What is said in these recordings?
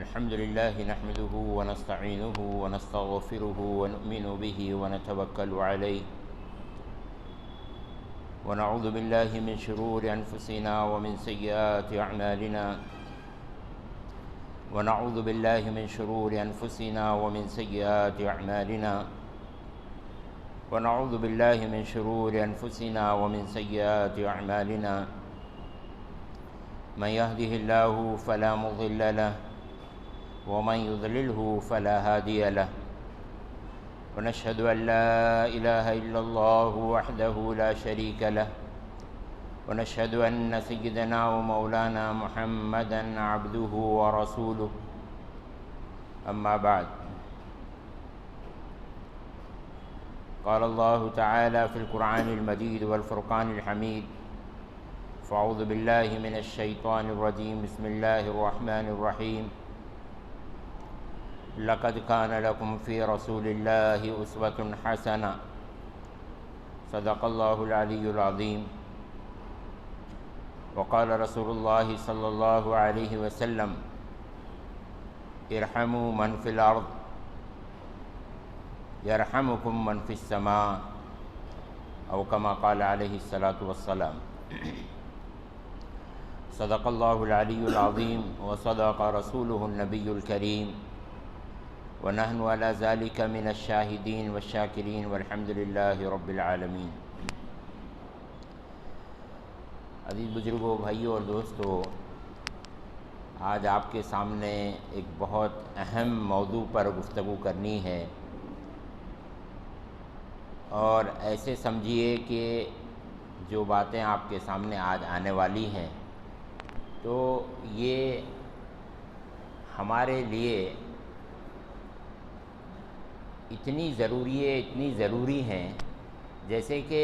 الحمد لله نحمده ونستعينه ونستغفره ونؤمن به ونتوكل عليه ونعوذ بالله من شرور أنفسنا ومن سيئات أعمالنا ونعوذ بالله من شرور أنفسنا ومن سيئات أعمالنا ونعوذ بالله من شرور أنفسنا ومن سيئات أعمالنا من يهده الله فلا مضل له ومن يضلله فلا هادي له ونشهد أن لا إله إلا الله وحده لا شريك له ونشهد أن سيدنا ومولانا محمدًا عبده ورسوله أما بعد قال الله تعالى في القرآن المجيد والفرقان الحميد فأعوذ بالله من الشيطان الرجيم بسم الله الرحمن الرحيم لقد كان لكم في رسول الله أسوة حسنة صدق الله العلي العظيم وقال رسول الله صلى الله عليه وسلم ارحموا من في الأرض يرحمكم من في السماء أو كما قال عليه الصلاة والسلام صدق الله العلي العظيم وصدق رسوله النبي الكريم ونحن على ذلك من الشاهدين والشاكرين والحمد لله رب العالمين۔ عزیز بزرگوں، بھائیوں اور دوستوں، آج آپ کے سامنے ایک بہت اہم موضوع پر گفتگو کرنی ہے، اور ایسے سمجھیے کہ جو باتیں آپ کے سامنے آج آنے والی ہیں تو یہ ہمارے لیے اتنی ضروری ہیں جیسے کہ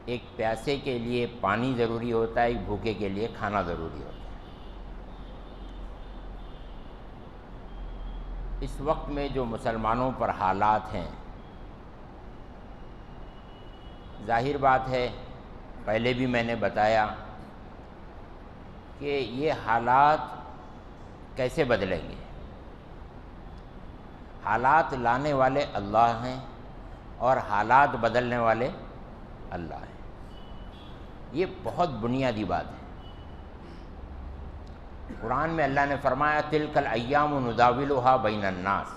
ایک پیاسے کے لیے پانی ضروری ہوتا ہے، ایک بھوکے کے لیے کھانا ضروری ہوتا ہے۔ اس وقت میں جو مسلمانوں پر حالات ہیں، ظاہر بات ہے، پہلے بھی میں نے بتایا کہ یہ حالات کیسے بدلیں گے۔ حالات لانے والے اللہ ہیں اور حالات بدلنے والے اللہ ہیں، یہ بہت بنیادی بات ہے۔ قرآن میں اللہ نے فرمایا تلک الایام نداولها بین الناس،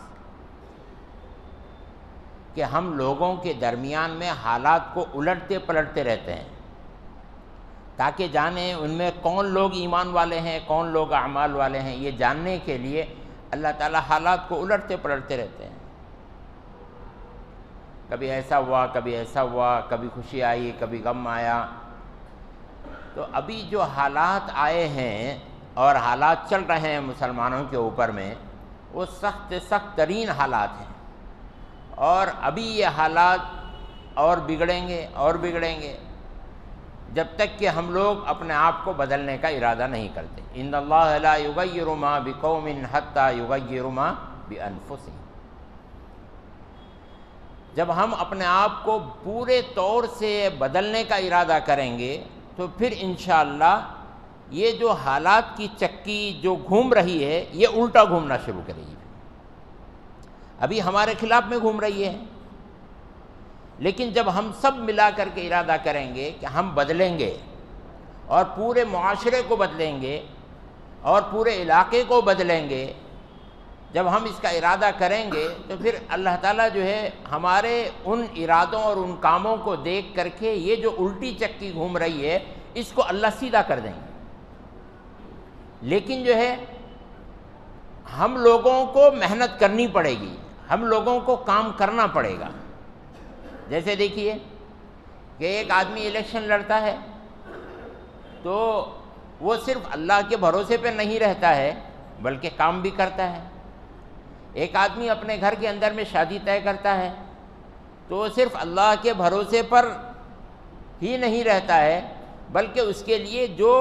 کہ ہم لوگوں کے درمیان میں حالات کو الٹتے پلٹتے رہتے ہیں تاکہ جانیں ان میں کون لوگ ایمان والے ہیں، کون لوگ اعمال والے ہیں۔ یہ جاننے کے لیے اللہ تعالیٰ حالات کو الٹتے پلٹتے رہتے ہیں۔ کبھی ایسا ہوا، کبھی ایسا ہوا، کبھی خوشی آئی، کبھی غم آیا۔ تو ابھی جو حالات آئے ہیں اور حالات چل رہے ہیں مسلمانوں کے اوپر میں، وہ سخت ترین حالات ہیں، اور ابھی یہ حالات اور بگڑیں گے جب تک کہ ہم لوگ اپنے آپ کو بدلنے کا ارادہ نہیں کرتے۔ ان اللہ لا یغیر ما بقوم حتی یغیروا ما بانفسہم۔ جب ہم اپنے آپ کو پورے طور سے بدلنے کا ارادہ کریں گے تو پھر انشاءاللہ یہ جو حالات کی چکی جو گھوم رہی ہے، یہ الٹا گھومنا شروع کرے گی۔ ابھی ہمارے خلاف میں گھوم رہی ہے، لیکن جب ہم سب ملا کر کے ارادہ کریں گے کہ ہم بدلیں گے اور پورے معاشرے کو بدلیں گے اور پورے علاقے کو بدلیں گے، جب ہم اس کا ارادہ کریں گے تو پھر اللہ تعالیٰ جو ہے ہمارے ان ارادوں اور ان کاموں کو دیکھ کر کے یہ جو الٹی چکی گھوم رہی ہے اس کو اللہ سیدھا کر دیں گے۔ لیکن جو ہے ہم لوگوں کو محنت کرنی پڑے گی، ہم لوگوں کو کام کرنا پڑے گا۔ جیسے دیکھیے کہ ایک آدمی الیکشن لڑتا ہے تو وہ صرف اللہ کے بھروسے پہ نہیں رہتا ہے بلکہ کام بھی کرتا ہے۔ ایک آدمی اپنے گھر کے اندر میں شادی طے کرتا ہے تو وہ صرف اللہ کے بھروسے پر ہی نہیں رہتا ہے بلکہ اس کے لیے جو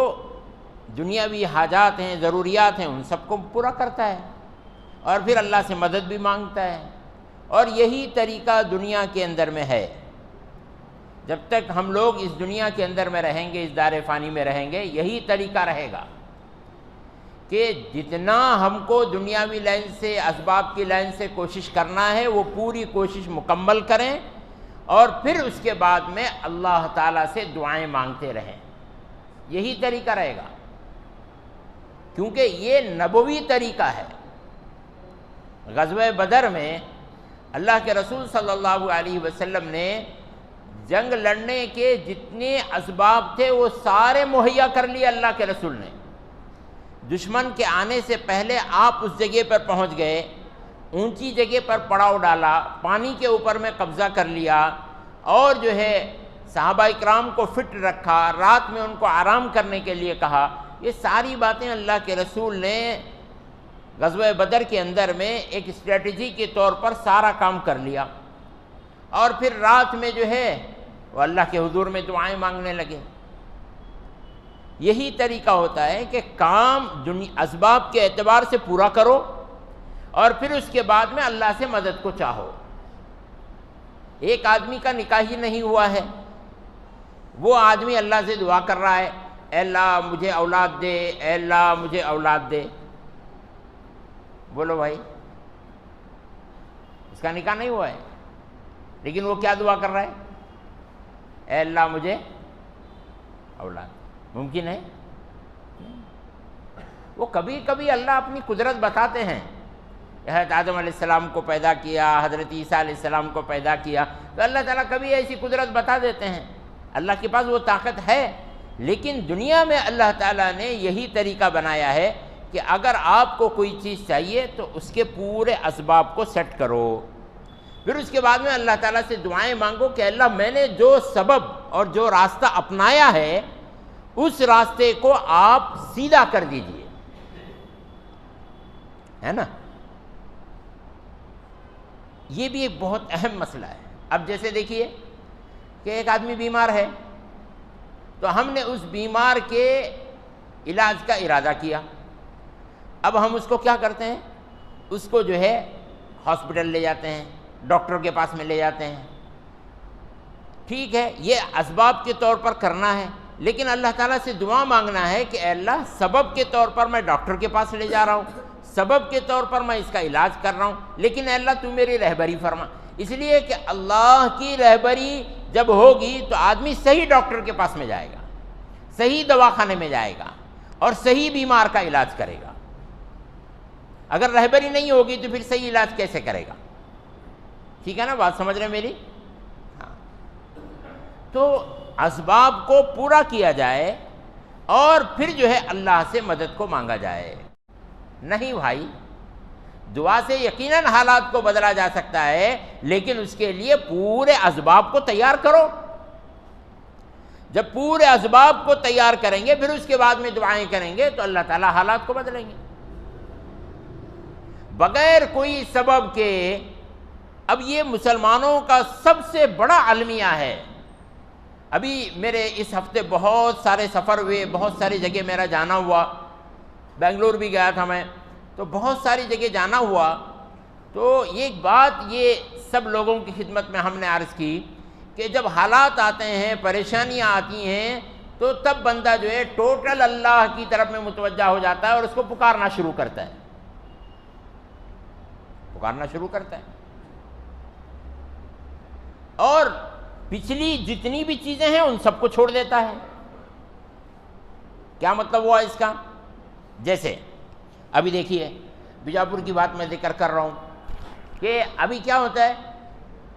دنیاوی حاجات ہیں، ضروریات ہیں، ان سب کو پورا کرتا ہے اور پھر اللہ سے مدد بھی مانگتا ہے۔ اور یہی طریقہ دنیا کے اندر میں ہے۔ جب تک ہم لوگ اس دنیا کے اندر میں رہیں گے، اس دار فانی میں رہیں گے، یہی طریقہ رہے گا کہ جتنا ہم کو دنیاوی لائن سے، اسباب کی لائن سے کوشش کرنا ہے وہ پوری کوشش مکمل کریں، اور پھر اس کے بعد میں اللہ تعالیٰ سے دعائیں مانگتے رہیں. یہی طریقہ رہے گا، کیونکہ یہ نبوی طریقہ ہے. غزوہ بدر میں اللہ کے رسول صلی اللہ علیہ وسلم نے جنگ لڑنے کے جتنے اسباب تھے وہ سارے مہیا کر لیے. اللہ کے رسول نے دشمن کے آنے سے پہلے آپ اس جگہ پر پہنچ گئے، اونچی جگہ پر پڑاؤ ڈالا، پانی کے اوپر میں قبضہ کر لیا، اور جو ہے صحابہ اکرام کو فٹ رکھا، رات میں ان کو آرام کرنے کے لیے کہا. یہ ساری باتیں اللہ کے رسول نے غزوہ بدر کے اندر میں ایک اسٹریٹجی کے طور پر سارا کام کر لیا، اور پھر رات میں جو ہے وہ اللہ کے حضور میں دعائیں مانگنے لگے. یہی طریقہ ہوتا ہے کہ کام اسباب کے اعتبار سے پورا کرو، اور پھر اس کے بعد میں اللہ سے مدد کو چاہو. ایک آدمی کا نکاح ہی نہیں ہوا ہے، وہ آدمی اللہ سے دعا کر رہا ہے، اے اللہ مجھے اولاد دے، اے اللہ مجھے اولاد دے. بولو بھائی، اس کا نکاح نہیں ہوا ہے، لیکن وہ کیا دعا کر رہا ہے؟ اے اللہ مجھے اولاد. ممکن ہے؟ وہ کبھی کبھی اللہ اپنی قدرت بتاتے ہیں. حضرت آدم علیہ السلام کو پیدا کیا، حضرت عیسیٰ علیہ السلام کو پیدا کیا، تو اللہ تعالیٰ کبھی ایسی قدرت بتا دیتے ہیں. اللہ کے پاس وہ طاقت ہے. لیکن دنیا میں اللہ تعالیٰ نے یہی طریقہ بنایا ہے کہ اگر آپ کو کوئی چیز چاہیے تو اس کے پورے اسباب کو سیٹ کرو، پھر اس کے بعد میں اللہ تعالیٰ سے دعائیں مانگو کہ اللہ میں نے جو سبب اور جو راستہ اپنایا ہے اس راستے کو آپ سیدھا کر دیجئے، ہے نا. یہ بھی ایک بہت اہم مسئلہ ہے. اب جیسے دیکھیے کہ ایک آدمی بیمار ہے، تو ہم نے اس بیمار کے علاج کا ارادہ کیا. اب ہم اس کو کیا کرتے ہیں؟ اس کو جو ہے ہاسپٹل لے جاتے ہیں، ڈاکٹر کے پاس میں لے جاتے ہیں. ٹھیک ہے، یہ اسباب کے طور پر کرنا ہے، لیکن اللہ تعالیٰ سے دعا مانگنا ہے کہ اے اللہ سبب کے طور پر میں ڈاکٹر کے پاس لے جا رہا ہوں، سبب کے طور پر میں اس کا علاج کر رہا ہوں، لیکن اے اللہ تو میری رہبری فرما. اس لیے کہ اللہ کی رہبری جب ہوگی تو آدمی صحیح ڈاکٹر کے پاس میں جائے گا، صحیح دواخانے میں جائے گا، اور صحیح بیمار کا علاج کرے گا. اگر رہبری نہیں ہوگی تو پھر صحیح علاج کیسے کرے گا؟ ٹھیک ہے نا، بات سمجھ رہے ہیں میری؟ ہاں. تو اسباب کو پورا کیا جائے اور پھر جو ہے اللہ سے مدد کو مانگا جائے. نہیں بھائی، دعا سے یقیناً حالات کو بدلا جا سکتا ہے، لیکن اس کے لیے پورے اسباب کو تیار کرو. جب پورے اسباب کو تیار کریں گے پھر اس کے بعد میں دعائیں کریں گے تو اللہ تعالیٰ حالات کو بدلیں گے. بغیر کوئی سبب کے، اب یہ مسلمانوں کا سب سے بڑا المیہ ہے. ابھی میرے اس ہفتے بہت سارے سفر ہوئے، بہت ساری جگہ میرا جانا ہوا. بنگلور بھی گیا تھا میں، تو بہت ساری جگہ جانا ہوا. تو ایک بات یہ سب لوگوں کی خدمت میں ہم نے عرض کی کہ جب حالات آتے ہیں، پریشانیاں آتی ہیں، تو تب بندہ جو ہے ٹوٹل اللہ کی طرف میں متوجہ ہو جاتا ہے اور اس کو پکارنا شروع کرتا ہے، پکارنا شروع کرتا ہے. اور پچھلی جتنی بھی چیزیں ہیں ان سب کو چھوڑ دیتا ہے. کیا مطلب ہوا اس کا؟ جیسے ابھی دیکھیے بیجاپور کی بات میں ذکر کر رہا ہوں کہ ابھی کیا ہوتا ہے،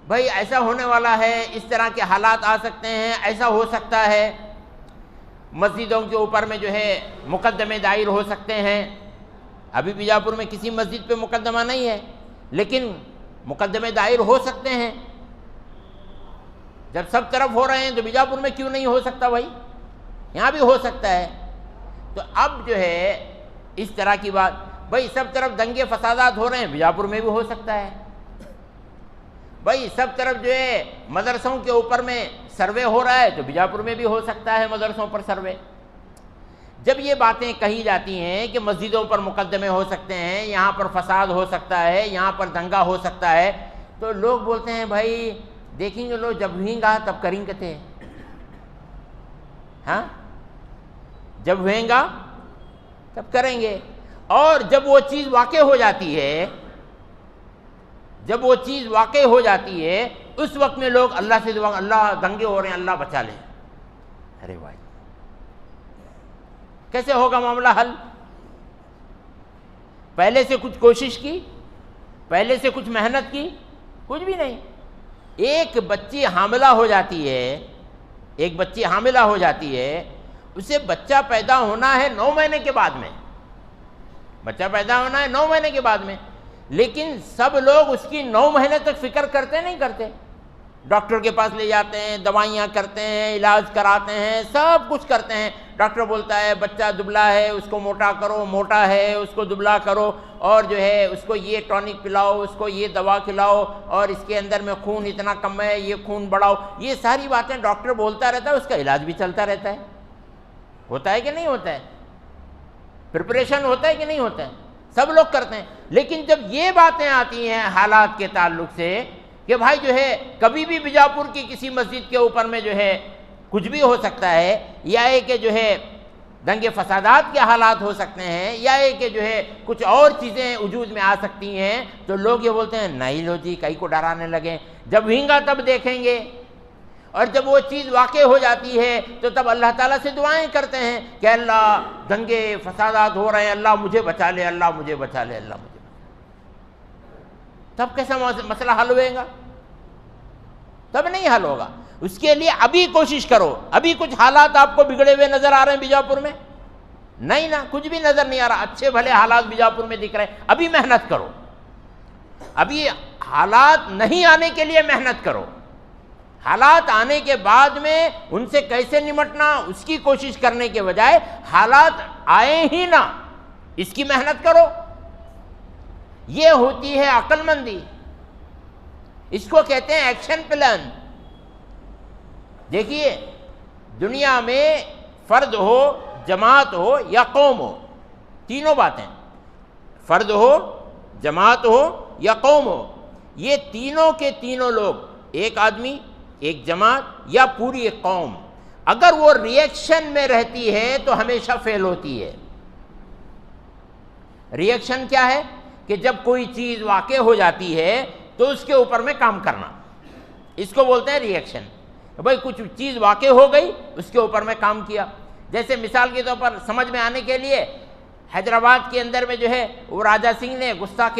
بھائی ایسا ہونے والا ہے، اس طرح کے حالات آ سکتے ہیں، ایسا ہو سکتا ہے، مسجدوں کے اوپر میں جو ہے مقدمے دائر ہو سکتے ہیں. ابھی بیجاپور میں کسی مسجد پہ مقدمہ نہیں ہے، لیکن مقدمے دائر ہو سکتے ہیں. جب سب طرف ہو رہے ہیں تو بیجاپور میں کیوں نہیں ہو سکتا بھائی؟ یہاں بھی ہو سکتا ہے. تو اب جو ہے اس طرح کی بات، بھائی سب طرف دنگے فسادات ہو رہے ہیں، بیجاپور میں بھی ہو سکتا ہے. بھائی سب طرف جو ہے مدرسوں کے اوپر میں سروے ہو رہا ہے تو بیجاپور میں بھی ہو سکتا ہے مدرسوں پر سروے. جب یہ باتیں کہی جاتی ہیں کہ مسجدوں پر مقدمے ہو سکتے ہیں، یہاں پر فساد ہو سکتا ہے، یہاں پر دنگا ہو سکتا ہے، تو لوگ بولتے ہیں بھائی دیکھیں گے لوگ جب ہوئیں گا تب کریں گے تھے. ہاں، جب ہوئیں گا تب کریں گے. اور جب وہ چیز واقع ہو جاتی ہے، جب وہ چیز واقع ہو جاتی ہے، اس وقت میں لوگ اللہ سے دعا، اللہ دنگے ہو رہے ہیں، اللہ بچا لے. ارے بھائی کیسے ہوگا معاملہ حل؟ پہلے سے کچھ کوشش کی، پہلے سے کچھ محنت کی، کچھ بھی نہیں. ایک بچی حاملہ ہو جاتی ہے، ایک بچی حاملہ ہو جاتی ہے، اسے بچہ پیدا ہونا ہے 9 مہینے کے بعد میں، بچہ پیدا ہونا ہے 9 مہینے کے بعد میں. لیکن سب لوگ اس کی 9 مہینے تک فکر کرتے نہیں کرتے. ڈاکٹر کے پاس لے جاتے ہیں، دوائیاں کرتے ہیں، علاج کراتے ہیں، سب کچھ کرتے ہیں. ڈاکٹر بولتا ہے بچہ دبلا ہے، اس کو موٹا کرو، موٹا ہے اس کو دبلا کرو، اور جو ہے اس کو یہ ٹونک پلاؤ، اس کو یہ دوا کھلاؤ، اور اس کے اندر میں خون اتنا کم ہے، یہ خون بڑھاؤ. یہ ساری باتیں ڈاکٹر بولتا رہتا ہے، اس کا علاج بھی چلتا رہتا ہے. ہوتا ہے کہ نہیں ہوتا ہے؟ پریپریشن ہوتا ہے کہ نہیں ہوتا ہے؟ سب لوگ کرتے ہیں. لیکن جب یہ باتیں آتی ہیں حالات کے تعلق سے کہ بھائی جو ہے کبھی بھی بیجاپور کی کسی مسجد کے اوپر میں جو ہے کچھ بھی ہو سکتا ہے، یا یہ کہ جو ہے دنگے فسادات کے حالات ہو سکتے ہیں، یا یہ کہ جو ہے کچھ اور چیزیں وجود میں آ سکتی ہیں، تو لوگ یہ بولتے ہیں نہیں لو جی، کئی کو ڈرانے لگے. جب ہوگا تب دیکھیں گے. اور جب وہ چیز واقع ہو جاتی ہے تو تب اللہ تعالیٰ سے دعائیں کرتے ہیں کہ اللہ دنگے فسادات ہو رہے ہیں، اللہ مجھے بچا لے، اللہ مجھے بچا لے، اللہ مجھے بچا لے. تب کیسا مسئلہ حل ہوئے گا؟ تب نہیں حل ہوگا. اس کے لیے ابھی کوشش کرو. ابھی کچھ حالات آپ کو بگڑے ہوئے نظر آ رہے ہیں بیجاپور میں؟ نہیں نا، کچھ بھی نظر نہیں آ رہا. اچھے بھلے حالات بیجاپور میں دکھ رہے ہیں. ابھی محنت کرو. ابھی حالات نہیں آنے کے لیے محنت کرو. حالات آنے کے بعد میں ان سے کیسے نمٹنا اس کی کوشش کرنے کے بجائے حالات آئے ہی نہ اس کی محنت کرو. یہ ہوتی ہے عقل مندی. اس کو کہتے ہیں ایکشن پلان. دیکھیے دنیا میں فرد ہو، جماعت ہو یا قوم ہو، تینوں باتیں، فرد ہو، جماعت ہو یا قوم ہو، یہ تینوں کے تینوں لوگ، ایک آدمی، ایک جماعت یا پوری ایک قوم، اگر وہ ریئیکشن میں رہتی ہے تو ہمیشہ فیل ہوتی ہے. ریئیکشن کیا ہے؟ کہ جب کوئی چیز واقع ہو جاتی ہے تو اس کے اوپر میں کام کرنا، اس کو بولتے ہیں ریئیکشن. بھائی کچھ چیز واقع ہو گئی، اس کے اوپر میں کام کیا. جیسے مثال کے طور پر سمجھ میں آنے کے لیے حیدرآباد کے اندر میں جو ہے وہ راجا سنگھ نے گستاخ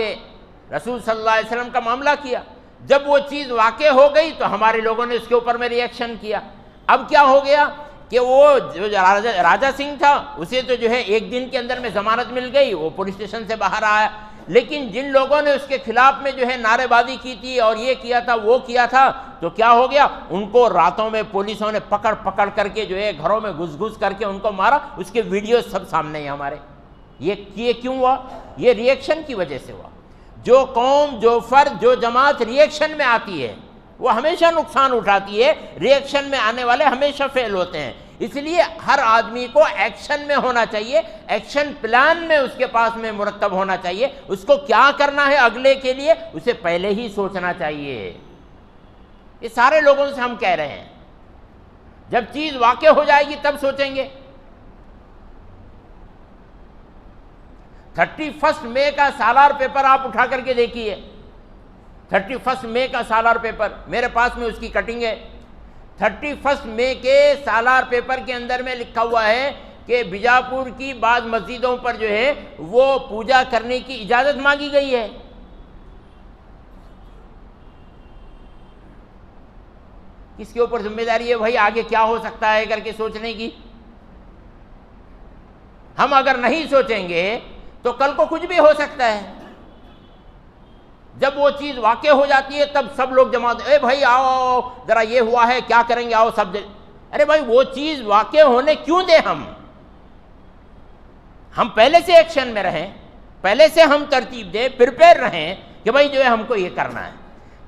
رسول صلی اللہ علیہ وسلم کا معاملہ کیا. جب وہ چیز واقع ہو گئی تو ہمارے لوگوں نے اس کے اوپر میں ریئیکشن کیا. اب کیا ہو گیا کہ وہ جو راجا سنگھ تھا اسے تو جو ہے ایک دن کے اندر میں ضمانت مل گئی، وہ پولیس اسٹیشن سے باہر آیا. لیکن جن لوگوں نے اس کے خلاف میں جو ہے نعرے بازی کی تھی اور یہ کیا تھا وہ کیا تھا، تو کیا ہو گیا؟ ان کو راتوں میں پولیسوں نے پکڑ پکڑ کر کے جو ہے گھروں میں گھس گھس کر کے ان کو مارا. اس کے ویڈیو سب سامنے ہیں ہمارے. یہ کیوں ہوا؟ یہ ریئیکشن کی وجہ سے ہوا. جو قوم، جو فرد، جو جماعت ریئیکشن میں آتی ہے وہ ہمیشہ نقصان اٹھاتی ہے. ریئیکشن میں آنے والے ہمیشہ فیل ہوتے ہیں. اس لیے ہر آدمی کو ایکشن میں ہونا چاہیے، ایکشن پلان میں اس کے پاس میں مرتب ہونا چاہیے. اس کو کیا کرنا ہے اگلے کے لیے اسے پہلے ہی سوچنا چاہیے. یہ سارے لوگوں سے ہم کہہ رہے ہیں جب چیز واقع ہو جائے گی تب سوچیں گے. 31 مئی کا سالار پیپر آپ اٹھا کر کے دیکھیے. 31 مئی کا سالار پیپر میرے پاس میں اس کی کٹنگ ہے. 31 مئی کے سالار پیپر کے اندر میں لکھا ہوا ہے کہ بیجاپور کی بعض مسجدوں پر جو ہے وہ پوجا کرنے کی اجازت مانگی گئی ہے. کس کے اوپر ذمہ داری ہے بھائی آگے کیا ہو سکتا ہے کر کے سوچنے کی؟ ہم اگر نہیں سوچیں گے تو کل کو کچھ بھی ہو سکتا ہے. جب وہ چیز واقع ہو جاتی ہے تب سب لوگ جمع ہوتے ہیں، اے بھائی آؤ ذرا یہ ہوا ہے کیا کریں گے، آؤ سب. ارے بھائی وہ چیز واقع ہونے کیوں دیں؟ ہم پہلے سے ایکشن میں رہیں، پہلے سے ہم ترتیب دیں، پریپیئر رہیں کہ بھائی جو ہے ہم کو یہ کرنا ہے.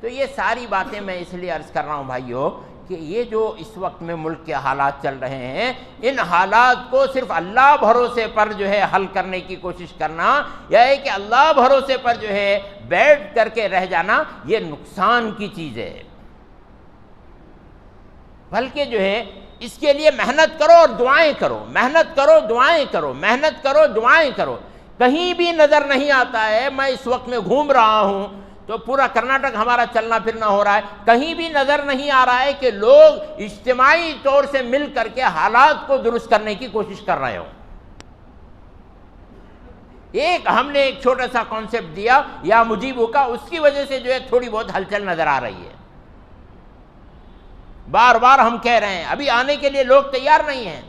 تو یہ ساری باتیں میں اس لیے عرض کر رہا ہوں بھائیو کہ یہ جو اس وقت میں ملک کے حالات چل رہے ہیں، ان حالات کو صرف اللہ بھروسے پر جو ہے حل کرنے کی کوشش کرنا، یا ہے کہ اللہ بھروسے پر جو ہے بیٹھ کر کے رہ جانا، یہ نقصان کی چیز ہے. بلکہ جو ہے اس کے لیے محنت کرو اور دعائیں کرو، محنت کرو دعائیں کرو، محنت کرو دعائیں کرو. کہیں بھی نظر نہیں آتا ہے. میں اس وقت میں گھوم رہا ہوں تو پورا کرناٹک ہمارا چلنا پھرنا ہو رہا ہے, کہیں بھی نظر نہیں آ رہا ہے کہ لوگ اجتماعی طور سے مل کر کے حالات کو درست کرنے کی کوشش کر رہے ہوں. ہم نے ایک چھوٹا سا کانسیپٹ دیا یا مجیبوں کا, اس کی وجہ سے جو ہے تھوڑی بہت ہلچل نظر آ رہی ہے. بار بار ہم کہہ رہے ہیں ابھی آنے کے لیے لوگ تیار نہیں ہیں.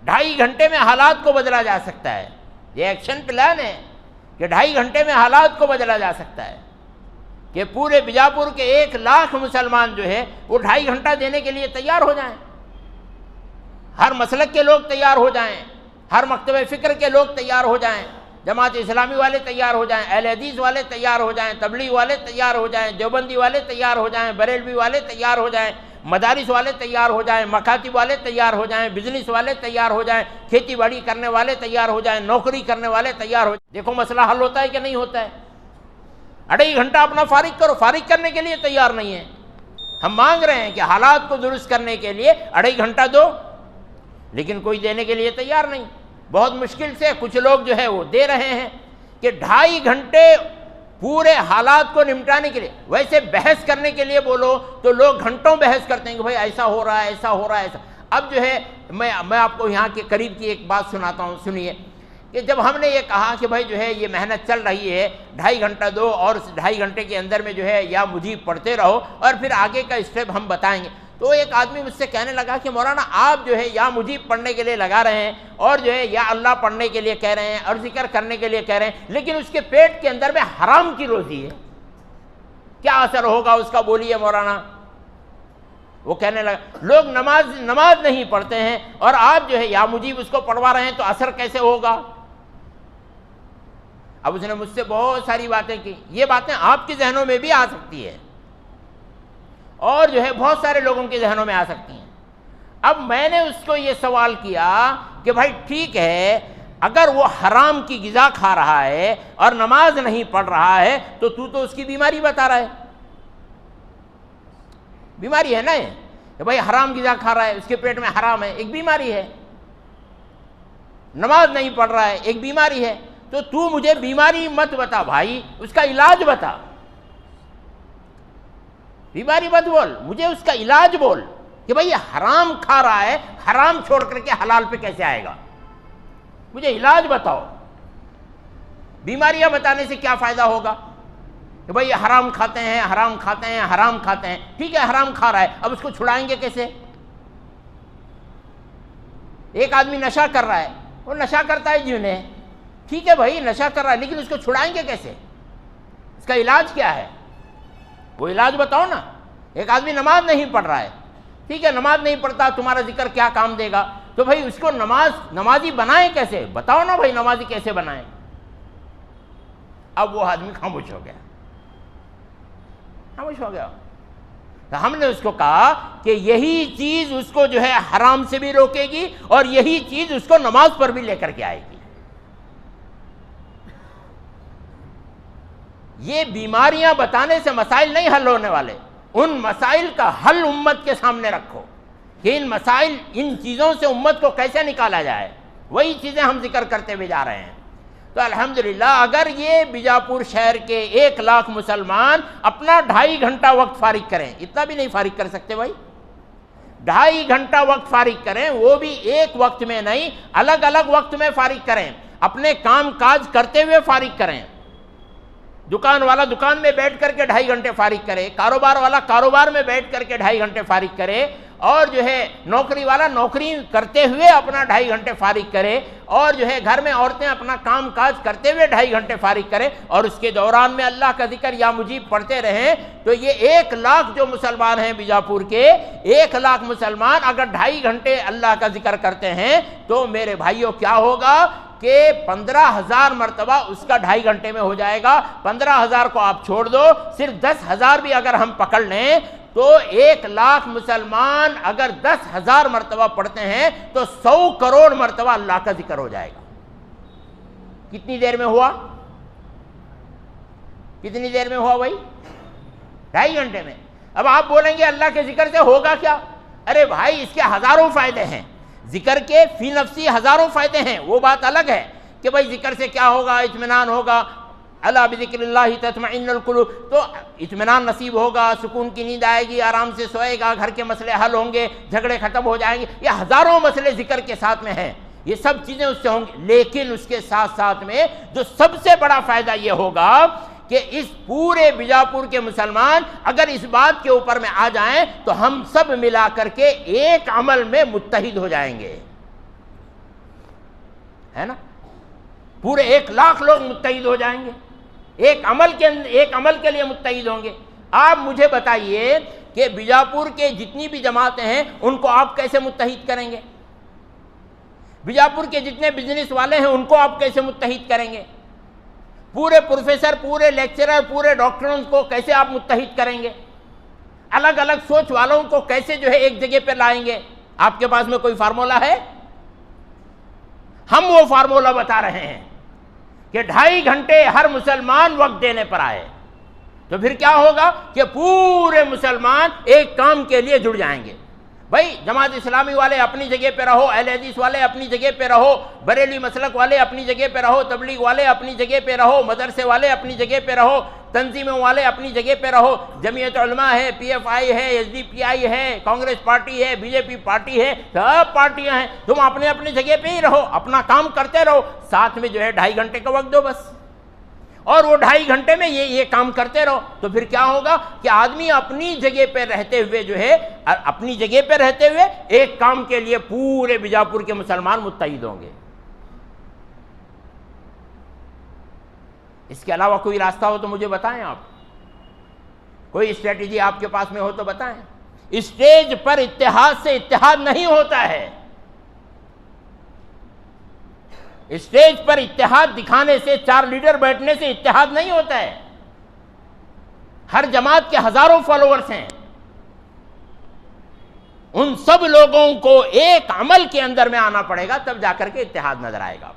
2.5 گھنٹے میں حالات کو بدلا جا سکتا ہے. یہ ایکشن پلان ہے کہ 2.5 گھنٹے میں حالات کو بدلا جا سکتا ہے, کہ پورے بیجاپور کے 1 لاکھ مسلمان جو ہے وہ 2.5 گھنٹہ دینے کے لیے تیار ہو جائیں. ہر مسلک کے لوگ تیار ہو جائیں, ہر مکتبہ فکر کے لوگ تیار ہو جائیں, جماعت اسلامی والے تیار ہو جائیں, اہل حدیث والے تیار ہو جائیں, تبلیغ والے تیار ہو جائیں, دیوبندی والے تیار ہو جائیں, بریلوی والے تیار ہو جائیں, مدارس والے تیار ہو جائیں, مکاتب والے تیار ہو جائیں, بزنس والے تیار ہو جائیں, کھیتی باڑی کرنے والے تیار ہو جائیں, نوکری کرنے والے تیار ہو جائیں. دیکھو مسئلہ حل ہوتا ہے کہ نہیں ہوتا ہے. 2.5 گھنٹہ اپنا فارغ کرو, فارغ کرنے کے لیے تیار نہیں ہے. ہم مانگ رہے ہیں کہ حالات کو درست کرنے کے لیے 2.5 گھنٹہ دو, لیکن کوئی دینے کے لیے تیار نہیں. بہت مشکل سے کچھ لوگ جو ہے وہ دے رہے ہیں کہ 2.5 گھنٹے پورے حالات کو نمٹانے کے لیے. ویسے بحث کرنے کے لیے بولو تو لوگ گھنٹوں بحث کرتے ہیں کہ بھائی ایسا ہو رہا ہے, ایسا ہو رہا ہے, ایسا. اب جو ہے میں آپ کو یہاں کے قریب کی ایک بات سناتا ہوں, سنیے. کہ جب ہم نے یہ کہا کہ بھائی جو ہے یہ محنت چل رہی ہے, 2.5 گھنٹہ دو اور اس 2.5 گھنٹے کے اندر میں جو ہے یا مجیب پڑھتے رہو اور پھر آگے کا اسٹیپ ہم بتائیں گے, تو ایک آدمی مجھ سے کہنے لگا کہ مولانا آپ جو ہے یا مجیب پڑھنے کے لیے لگا رہے ہیں اور جو ہے یا اللہ پڑھنے کے لیے کہہ رہے ہیں اور ذکر کرنے کے لیے کہہ رہے ہیں, لیکن اس کے پیٹ کے اندر میں حرام کی روزی ہے, کیا اثر ہوگا اس کا بولیے مولانا. وہ کہنے لگا لوگ نماز نہیں پڑھتے ہیں اور آپ جو ہے یا مجیب اس کو پڑھوا رہے ہیں تو اثر کیسے ہوگا. اب اس نے مجھ سے بہت ساری باتیں کی. یہ باتیں آپ کے ذہنوں میں بھی آ سکتی ہے اور جو ہے بہت سارے لوگوں کے ذہنوں میں آ سکتی ہیں. اب میں نے اس کو یہ سوال کیا کہ بھائی ٹھیک ہے, اگر وہ حرام کی غذا کھا رہا ہے اور نماز نہیں پڑھ رہا ہے تو اس کی بیماری بتا رہا ہے. بیماری ہے نا یہ کہ بھائی حرام غذا کھا رہا ہے, اس کے پیٹ میں حرام ہے, ایک بیماری ہے. نماز نہیں پڑھ رہا ہے, ایک بیماری ہے. تو مجھے بیماری مت بتا بھائی, اس کا علاج بتا. بیماری مت بول, مجھے اس کا علاج بول کہ بھائی یہ حرام کھا رہا ہے, حرام چھوڑ کر کے حلال پہ کیسے آئے گا. مجھے علاج بتاؤ. بیماریاں بتانے سے کیا فائدہ ہوگا کہ بھائی یہ حرام کھاتے ہیں, حرام کھاتے ہیں, حرام کھاتے ہیں. ٹھیک ہے حرام کھا رہا ہے, اب اس کو چھڑائیں گے کیسے. ایک آدمی نشہ کر رہا ہے, وہ نشہ کرتا ہے جنہیں, ٹھیک ہے بھائی نشہ کر رہا ہے, لیکن اس کو چھڑائیں گے کیسے, اس کا علاج کیا ہے, وہ علاج بتاؤ نا. ایک آدمی نماز نہیں پڑھ رہا ہے, ٹھیک ہے نماز نہیں پڑھتا, تمہارا ذکر کیا کام دے گا, تو بھائی اس کو نمازی بنائیں کیسے, بتاؤ نا بھائی نمازی کیسے بنائیں. اب وہ آدمی خاموش ہو گیا, خاموش ہو گیا. تو ہم نے اس کو کہا کہ یہی چیز اس کو جو ہے حرام سے بھی روکے گی اور یہی چیز اس کو نماز پر بھی لے کر کے آئے گی. یہ بیماریاں بتانے سے مسائل نہیں حل ہونے والے. ان مسائل کا حل امت کے سامنے رکھو کہ ان چیزوں سے امت کو کیسے نکالا جائے. وہی چیزیں ہم ذکر کرتے ہوئے جا رہے ہیں. تو الحمدللہ اگر یہ بیجاپور شہر کے 1 لاکھ مسلمان اپنا 2.5 گھنٹہ وقت فارغ کریں, اتنا بھی نہیں فارغ کر سکتے بھائی, 2.5 گھنٹہ وقت فارغ کریں, وہ بھی ایک وقت میں نہیں, الگ الگ وقت میں فارغ کریں, اپنے کام کاج کرتے ہوئے فارغ کریں. دکان والا دکان میں بیٹھ کر کے 2.5 گھنٹے فارغ کرے, کاروبار والا کاروبار میں بیٹھ کر کے 2.5 گھنٹے فارغ کرے, اور جو ہے نوکری والا نوکری کرتے ہوئے اپنا 2.5 گھنٹے فارغ کرے, اور جو ہے گھر میں عورتیں اپنا کام کاج کرتے ہوئے 2.5 گھنٹے فارغ کرے, اور اس کے دوران میں اللہ کا ذکر یا مجیب پڑھتے رہیں. تو یہ 1 لاکھ جو مسلمان ہیں بیجاپور کے, 1 لاکھ مسلمان اگر 2.5 گھنٹے اللہ کا ذکر کرتے ہیں تو میرے بھائیوں کیا ہوگا کہ 15,000 مرتبہ اس کا 2.5 گھنٹے میں ہو جائے گا. 15,000 کو آپ چھوڑ دو, صرف 10,000 بھی اگر ہم پکڑ لیں تو 1 لاکھ مسلمان اگر 10,000 مرتبہ پڑھتے ہیں تو 100 کروڑ مرتبہ اللہ کا ذکر ہو جائے گا. کتنی دیر میں ہوا, کتنی دیر میں ہوا بھائی, 2.5 گھنٹے میں. اب آپ بولیں گے اللہ کے ذکر سے ہوگا کیا. ارے بھائی اس کے ہزاروں فائدے ہیں, ذکر کے فی نفسی ہزاروں فائدے ہیں. وہ بات الگ ہے کہ کہ بھائی ذکر سے کیا ہوگا؟ اطمینان ہوگا، الا بذکر اللہ تطمئن القلوب، تو اطمینان نصیب ہوگا، سکون کی نیند آئے گی، آرام سے سوئے گا، گھر کے مسئلے حل ہوں گے، جھگڑے ختم ہو جائیں گے، یہ ہزاروں مسئلے ذکر کے ساتھ میں ہیں، یہ سب چیزیں اس سے ہوں گی۔ لیکن اس کے ساتھ ساتھ میں جو سب سے بڑا فائدہ یہ ہوگا کہ اس پورے بیجاپور کے مسلمان اگر اس بات کے اوپر میں آ جائیں تو ہم سب ملا کر کے ایک عمل میں متحد ہو جائیں گے، ہے نا؟ پورے 1,00,000 لوگ متحد ہو جائیں گے، ایک عمل کے لیے متحد ہوں گے۔ آپ مجھے بتائیے کہ بیجاپور کے جتنی بھی جماعتیں ہیں ان کو آپ کیسے متحد کریں گے؟ بیجاپور کے جتنے بزنس والے ہیں ان کو آپ کیسے متحد کریں گے؟ پورے پروفیسر، پورے لیکچرر، پورے ڈاکٹروں کو کیسے آپ متحد کریں گے؟ الگ الگ سوچ والوں کو کیسے جو ہے ایک جگہ پہ لائیں گے؟ آپ کے پاس میں کوئی فارمولا ہے؟ ہم وہ فارمولا بتا رہے ہیں کہ 2.5 گھنٹے ہر مسلمان وقت دینے پر آئے تو پھر کیا ہوگا کہ پورے مسلمان ایک کام کے لیے جڑ جائیں گے۔ بھائی جماعت اسلامی والے اپنی جگہ پہ رہو، اہل حدیث والے اپنی جگہ پہ رہو، بریلی مسلک والے اپنی جگہ پہ رہو، تبلیغ والے اپنی جگہ پہ رہو، مدرسے والے اپنی جگہ پہ رہو، تنظیموں والے اپنی جگہ پہ رہو، جمعیت علماء ہے، پی ایف آئی ہے، ایس ڈی پی آئی ہے، کانگریس پارٹی ہے، بی جے پی پارٹی ہے، سب پارٹیاں ہیں، تم اپنے اپنی جگہ پہ ہی رہو، اپنا کام کرتے رہو، ساتھ میں جو ہے 2.5 گھنٹے کا وقت دو بس، اور وہ 2.5 گھنٹے میں یہ کام کرتے رہو، تو پھر کیا ہوگا کہ آدمی اپنی جگہ پہ رہتے ہوئے جو ہے اپنی جگہ پہ رہتے ہوئے ایک کام کے لیے پورے بیجاپور کے مسلمان متحد ہوں گے۔ اس کے علاوہ کوئی راستہ ہو تو مجھے بتائیں، آپ کوئی اسٹریٹجی آپ کے پاس میں ہو تو بتائیں۔ اسٹیج پر اتحاد سے اتحاد نہیں ہوتا ہے، اسٹیج پر اتحاد دکھانے سے، 4 لیڈر بیٹھنے سے اتحاد نہیں ہوتا ہے۔ ہر جماعت کے ہزاروں فالوورز ہیں، ان سب لوگوں کو ایک عمل کے اندر میں آنا پڑے گا، تب جا کر کے اتحاد نظر آئے گا۔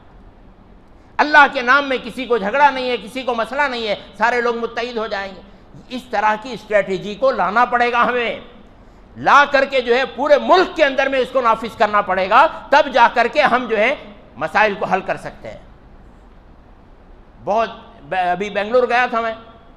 اللہ کے نام میں کسی کو جھگڑا نہیں ہے، کسی کو مسئلہ نہیں ہے، سارے لوگ متحد ہو جائیں گے۔ اس طرح کی اسٹریٹجی کو لانا پڑے گا، ہمیں لا کر کے جو ہے پورے ملک کے اندر میں اس کو نافذ کرنا پڑے گا، تب جا کر کے ہم جو ہے مسائل کو حل کر سکتے ہیں۔ ابھی بنگلور گیا تھا میں،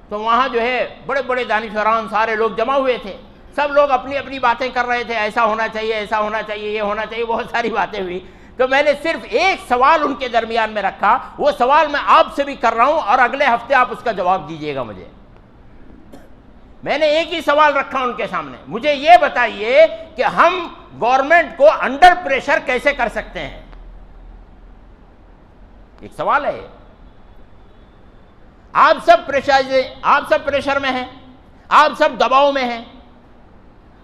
تو وہاں جو ہے بڑے بڑے دانشوران سارے لوگ جمع ہوئے تھے، سب لوگ اپنی اپنی باتیں کر رہے تھے، ایسا ہونا چاہیے، ایسا ہونا چاہیے، یہ ہونا چاہیے، بہت ساری باتیں ہوئی۔ تو میں نے صرف ایک سوال ان کے درمیان میں رکھا، وہ سوال میں آپ سے بھی کر رہا ہوں اور اگلے ہفتے آپ اس کا جواب دیجیے گا مجھے۔ میں نے ایک ہی سوال رکھا ان کے سامنے، مجھے یہ بتائیے کہ ہم گورنمنٹ کو انڈر پریشر کیسے کر سکتے ہیں؟ ایک سوال ہے۔ آپ سب پریشر میں ہیں، آپ سب دباؤ میں ہیں،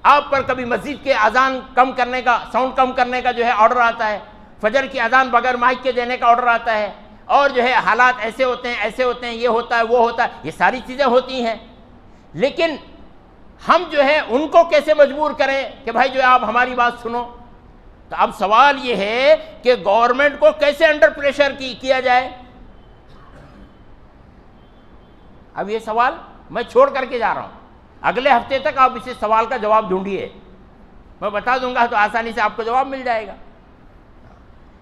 آپ پر کبھی مسجد کے اذان کم کرنے کا، ساؤنڈ کم کرنے کا جو ہے آرڈر آتا ہے، فجر کی اذان بغیر مائک کے دینے کا آرڈر آتا ہے، اور جو ہے حالات ایسے ہوتے ہیں، یہ ہوتا ہے، وہ ہوتا ہے، یہ ساری چیزیں ہوتی ہیں، لیکن ہم جو ہے ان کو کیسے مجبور کریں کہ بھائی جو ہے آپ ہماری بات سنو؟ تو اب سوال یہ ہے کہ گورنمنٹ کو کیسے انڈر پریشر کیا جائے؟ اب یہ سوال میں چھوڑ کر کے جا رہا ہوں، اگلے ہفتے تک آپ اس سوال کا جواب ڈھونڈیے، میں بتا دوں گا تو آسانی سے آپ کو جواب مل جائے گا۔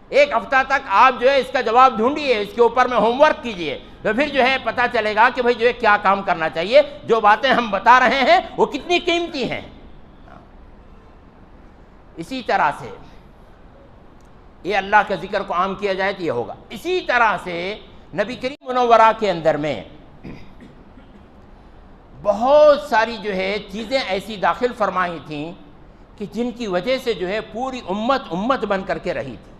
ایک ہفتہ تک آپ جو ہے اس کا جواب ڈھونڈیے، اس کے اوپر میں ہوم ورک کیجئے، تو پھر جو ہے پتہ چلے گا کہ بھئی جو ہے کیا کام کرنا چاہیے، جو باتیں ہم بتا رہے ہیں وہ کتنی قیمتی ہیں۔ اسی طرح سے یہ اللہ کے ذکر کو عام کیا جائے تو یہ ہوگا۔ اسی طرح سے نبی کریم منورہ کے اندر میں بہت ساری جو ہے چیزیں ایسی داخل فرمائی تھیں کہ جن کی وجہ سے جو ہے پوری امت بن کر کے رہی تھی۔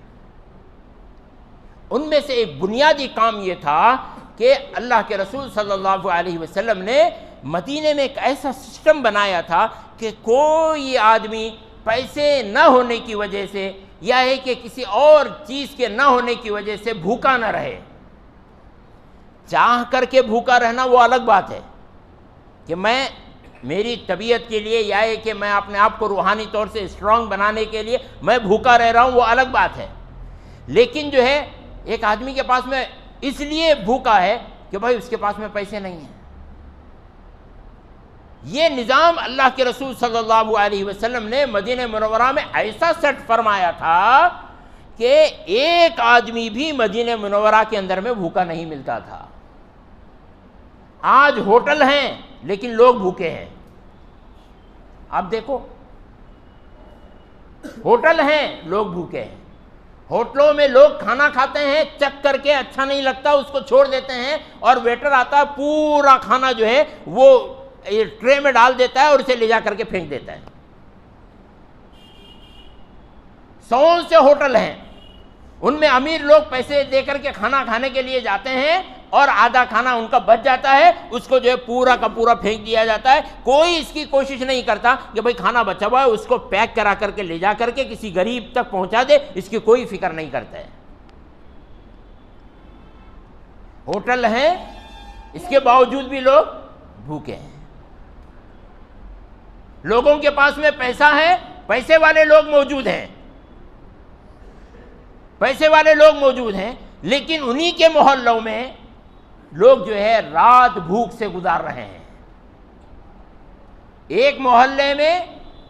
ان میں سے ایک بنیادی کام یہ تھا کہ اللہ کے رسول صلی اللہ علیہ وسلم نے مدینے میں ایک ایسا سسٹم بنایا تھا کہ کوئی آدمی پیسے نہ ہونے کی وجہ سے یا ہے کہ کسی اور چیز کے نہ ہونے کی وجہ سے بھوکا نہ رہے۔ چاہ کر کے بھوکا رہنا وہ الگ بات ہے کہ میں میری طبیعت کے لیے یا ہے کہ میں اپنے آپ کو روحانی طور سے اسٹرانگ بنانے کے لیے میں بھوکا رہ رہا ہوں، وہ الگ بات ہے۔ لیکن جو ہے ایک آدمی کے پاس میں اس لیے بھوکا ہے کہ بھائی اس کے پاس میں پیسے نہیں ہیں۔ یہ نظام اللہ کے رسول صلی اللہ علیہ وسلم نے مدینہ منورہ میں ایسا سیٹ فرمایا تھا کہ ایک آدمی بھی مدینہ منورہ کے اندر میں بھوکا نہیں ملتا تھا۔ آج ہوٹل ہیں لیکن لوگ بھوکے ہیں۔ آپ دیکھو، ہوٹل ہیں لوگ بھوکے ہیں، ہوٹلوں میں لوگ کھانا کھاتے ہیں، چک کر کے اچھا نہیں لگتا اس کو چھوڑ دیتے ہیں، اور ویٹر آتا ہے پورا کھانا جو ہے وہ ٹرے میں ڈال دیتا ہے اور اسے لے جا کر کے پھینک دیتا ہے۔ 100 سے ہوٹل ہیں، ان میں امیر لوگ پیسے دے کر کے کھانا کھانے کے لیے جاتے ہیں، اور آدھا کھانا ان کا بچ جاتا ہے، اس کو جو ہے پورا کا پورا پھینک دیا جاتا ہے۔ کوئی اس کی کوشش نہیں کرتا کہ بھئی کھانا بچا ہوا ہے اس کو پیک کرا کر کے لے جا کر کے کسی غریب تک پہنچا دے، اس کی کوئی فکر نہیں کرتا ہے۔ ہوٹل ہیں، اس کے باوجود بھی لوگ بھوکے ہیں۔ لوگوں کے پاس میں پیسہ ہے، پیسے والے لوگ موجود ہیں، پیسے والے لوگ موجود ہیں، لیکن انہی کے محلوں میں لوگ جو ہے رات بھوک سے گزار رہے ہیں۔ ایک محلے میں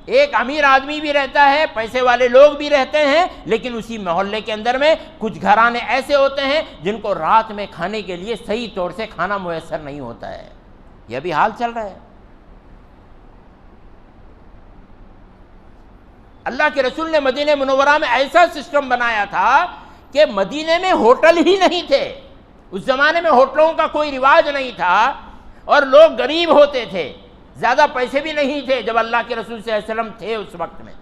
ایک امیر آدمی بھی رہتا ہے، پیسے والے لوگ بھی رہتے ہیں، لیکن اسی محلے کے اندر میں کچھ گھرانے ایسے ہوتے ہیں جن کو رات میں کھانے کے لیے صحیح طور سے کھانا میسر نہیں ہوتا ہے۔ یہ بھی حال چل رہا ہے۔ اللہ کے رسول نے مدینہ منورہ میں ایسا سسٹم بنایا تھا کہ مدینے میں ہوٹل ہی نہیں تھے۔ اس زمانے میں ہوٹلوں کا کوئی رواج نہیں تھا، اور لوگ غریب ہوتے تھے، زیادہ پیسے بھی نہیں تھے جب اللہ کے رسول صلی اللہ علیہ وسلم تھے۔ اس وقت میں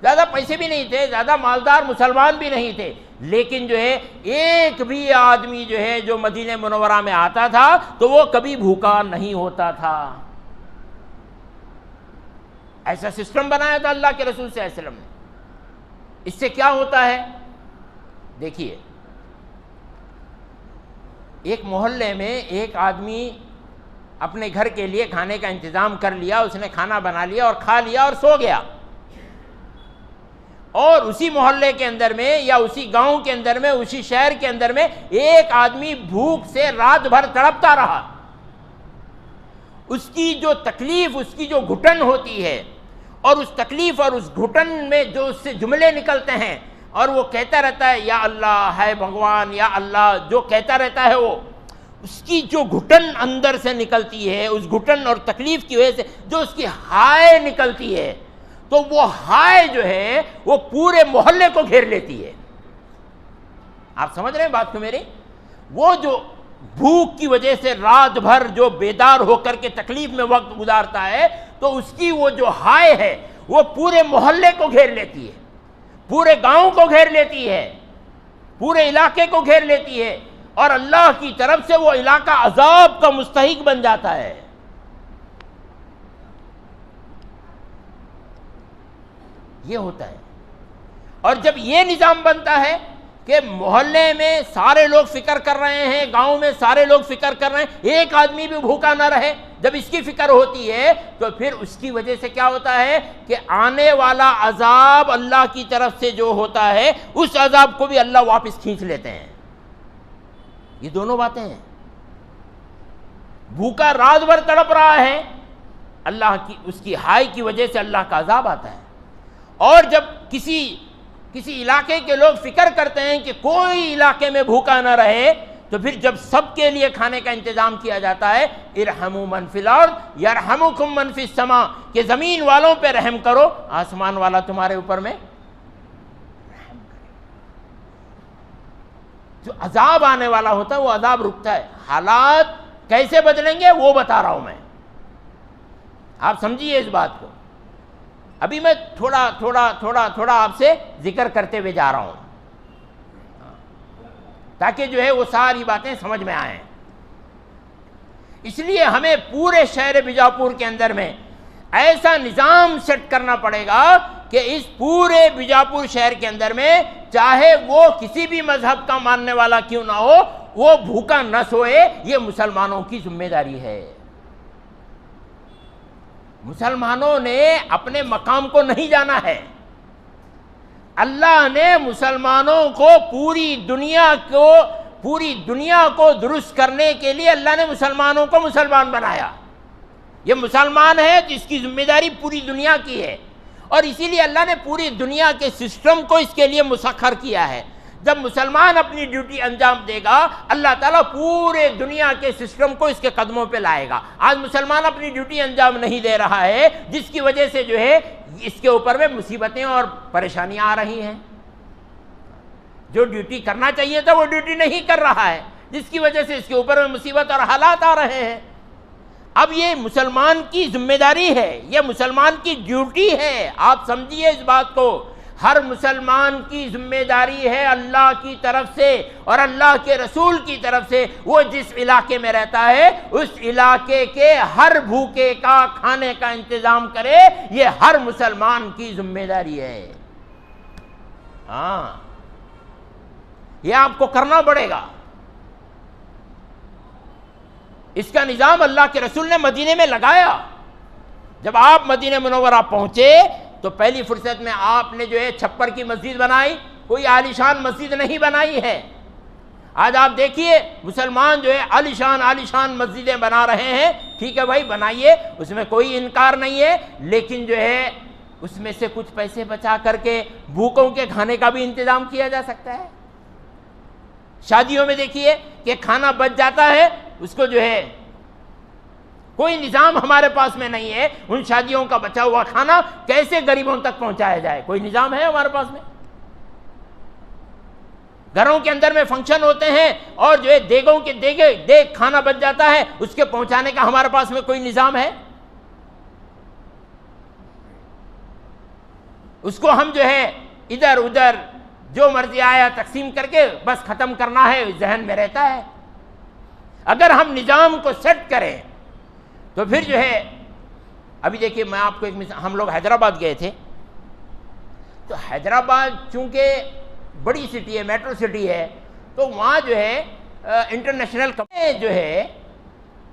زیادہ پیسے بھی نہیں تھے، زیادہ مالدار مسلمان بھی نہیں تھے، لیکن جو ہے ایک بھی آدمی جو ہے جو مدینہ منورہ میں آتا تھا تو وہ کبھی بھوکا نہیں ہوتا تھا۔ ایسا سسٹم بنایا تھا اللہ کے رسول صلی اللہ علیہ وسلم نے۔ اس سے کیا ہوتا ہے؟ دیکھیے، ایک محلے میں ایک آدمی اپنے گھر کے لیے کھانے کا انتظام کر لیا، اس نے کھانا بنا لیا اور کھا لیا اور سو گیا، اور اسی محلے کے اندر میں یا اسی گاؤں کے اندر میں اسی شہر کے اندر میں ایک آدمی بھوک سے رات بھر تڑپتا رہا۔ اس کی جو تکلیف، اس کی جو گھٹن ہوتی ہے، اور اس تکلیف اور اس گھٹن میں جو اس سے جملے نکلتے ہیں، اور وہ کہتا رہتا ہے یا اللہ ہے بھگوان یا اللہ، جو کہتا رہتا ہے وہ، اس کی جو گھٹن اندر سے نکلتی ہے، اس گھٹن اور تکلیف کی وجہ سے جو اس کی ہائے نکلتی ہے، تو وہ ہائے جو ہے وہ پورے محلے کو گھیر لیتی ہے۔ آپ سمجھ رہے ہیں بات کو میری؟ وہ جو بھوک کی وجہ سے رات بھر جو بیدار ہو کر کے تکلیف میں وقت گزارتا ہے، تو اس کی وہ جو ہائے ہے وہ پورے محلے کو گھیر لیتی ہے، پورے گاؤں کو گھیر لیتی ہے، پورے علاقے کو گھیر لیتی ہے، اور اللہ کی طرف سے وہ علاقہ عذاب کا مستحق بن جاتا ہے۔ یہ ہوتا ہے۔ اور جب یہ نظام بنتا ہے کہ محلے میں سارے لوگ فکر کر رہے ہیں، گاؤں میں سارے لوگ فکر کر رہے ہیں، ایک آدمی بھی بھوکا نہ رہے، جب اس کی فکر ہوتی ہے تو پھر اس کی وجہ سے کیا ہوتا ہے کہ آنے والا عذاب اللہ کی طرف سے جو ہوتا ہے اس عذاب کو بھی اللہ واپس کھینچ لیتے ہیں۔ یہ دونوں باتیں ہیں۔ بھوکا رات بھر تڑپ رہا ہے، اللہ کی اس کی ہائی کی وجہ سے اللہ کا عذاب آتا ہے۔ اور جب کسی علاقے کے لوگ فکر کرتے ہیں کہ کوئی علاقے میں بھوکا نہ رہے، تو پھر جب سب کے لیے کھانے کا انتظام کیا جاتا ہے، ارحموا من فی الارض یرحمکم من فی السماء، کہ زمین والوں پہ رحم کرو، آسمان والا تمہارے اوپر میں رحم کرے۔ جو عذاب آنے والا ہوتا ہے وہ عذاب رکتا ہے۔ حالات کیسے بدلیں گے وہ بتا رہا ہوں میں، آپ سمجھیے اس بات کو۔ ابھی میں تھوڑا آپ سے ذکر کرتے ہوئے جا رہا ہوں تاکہ جو ہے وہ ساری باتیں سمجھ میں آئیں۔ اس لیے ہمیں پورے شہر بیجاپور کے اندر میں ایسا نظام سیٹ کرنا پڑے گا کہ اس پورے بیجاپور شہر کے اندر میں چاہے وہ کسی بھی مذہب کا ماننے والا کیوں نہ ہو، وہ بھوکا نہ سوئے۔ یہ مسلمانوں کی ذمہ داری ہے۔ مسلمانوں نے اپنے مقام کو نہیں جانا ہے۔ اللہ نے مسلمانوں کو پوری دنیا کو درست کرنے کے لیے اللہ نے مسلمانوں کو مسلمان بنایا۔ یہ مسلمان ہے جس کی ذمہ داری پوری دنیا کی ہے، اور اسی لیے اللہ نے پوری دنیا کے سسٹم کو اس کے لیے مسخر کیا ہے. جب مسلمان اپنی ڈیوٹی انجام دے گا اللہ تعالیٰ پورے دنیا کے سسٹم کو اس کے قدموں پہ لائے گا. آج مسلمان اپنی ڈیوٹی انجام نہیں دے رہا ہے جس کی وجہ سے جو ہے اس کے اوپر میں مصیبتیں اور پریشانیاں آ رہی ہیں. جو ڈیوٹی کرنا چاہیے تھا وہ ڈیوٹی نہیں کر رہا ہے جس کی وجہ سے اس کے اوپر میں مصیبت اور حالات آ رہے ہیں. اب یہ مسلمان کی ذمہ داری ہے, یہ مسلمان کی ڈیوٹی ہے. آپ سمجھیے اس بات کو, ہر مسلمان کی ذمہ داری ہے اللہ کی طرف سے اور اللہ کے رسول کی طرف سے. وہ جس علاقے میں رہتا ہے اس علاقے کے ہر بھوکے کا کھانے کا انتظام کرے, یہ ہر مسلمان کی ذمہ داری ہے. ہاں, یہ آپ کو کرنا پڑے گا. اس کا نظام اللہ کے رسول نے مدینے میں لگایا. جب آپ مدینہ منورہ پہنچے تو پہلی فرصت میں آپ نے جو ہے چھپر کی مسجد بنائی, کوئی عالیشان مسجد نہیں بنائی ہے. آج آپ دیکھیے مسلمان جو ہے عالیشان مسجدیں بنا رہے ہیں. ٹھیک ہے بھائی, بنائیے, اس میں کوئی انکار نہیں ہے, لیکن جو ہے اس میں سے کچھ پیسے بچا کر کے بھوکوں کے کھانے کا بھی انتظام کیا جا سکتا ہے. شادیوں میں دیکھیے کہ کھانا بچ جاتا ہے, اس کو جو ہے کوئی نظام ہمارے پاس میں نہیں ہے ان شادیوں کا بچا ہوا کھانا کیسے غریبوں تک پہنچایا جائے. کوئی نظام ہے ہمارے پاس میں؟ گھروں کے اندر میں فنکشن ہوتے ہیں اور جو ہے دیگوں کے دیگ کھانا بچ جاتا ہے, اس کے پہنچانے کا ہمارے پاس میں کوئی نظام ہے؟ اس کو ہم جو ہے ادھر ادھر جو مرضی آیا تقسیم کر کے بس ختم کرنا ہے, ذہن میں رہتا ہے. اگر ہم نظام کو سیٹ کریں تو پھر جو ہے, ابھی دیکھیے میں آپ کو ایک مثال, ہم لوگ حیدرآباد گئے تھے. تو حیدرآباد چونکہ بڑی سٹی ہے, میٹرو سٹی ہے, تو وہاں جو ہے انٹرنیشنل جو ہے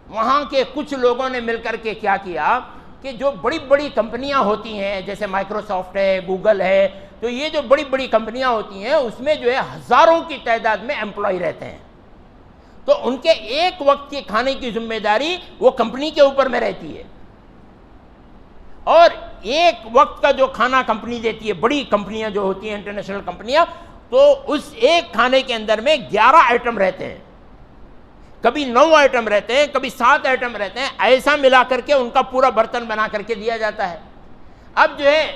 وہاں کے کچھ لوگوں نے مل کر کے کیا کیا کہ جو بڑی بڑی کمپنیاں ہوتی ہیں جیسے مائکروسافٹ ہے, گوگل ہے, تو یہ جو بڑی بڑی کمپنیاں ہوتی ہیں اس میں جو ہے ہزاروں کی تعداد میں امپلائی رہتے ہیں. تو ان کے ایک وقت کے کھانے کی ذمہ داری وہ کمپنی کے اوپر میں رہتی ہے, اور ایک وقت کا جو کھانا کمپنی دیتی ہے, بڑی کمپنیاں جو ہوتی ہیں انٹرنیشنل کمپنیاں, تو اس ایک کھانے کے اندر میں 11 آئٹم رہتے ہیں, کبھی 9 آئٹم رہتے ہیں, کبھی 7 آئٹم رہتے ہیں. ایسا ملا کر کے ان کا پورا برتن بنا کر کے دیا جاتا ہے. اب جو ہے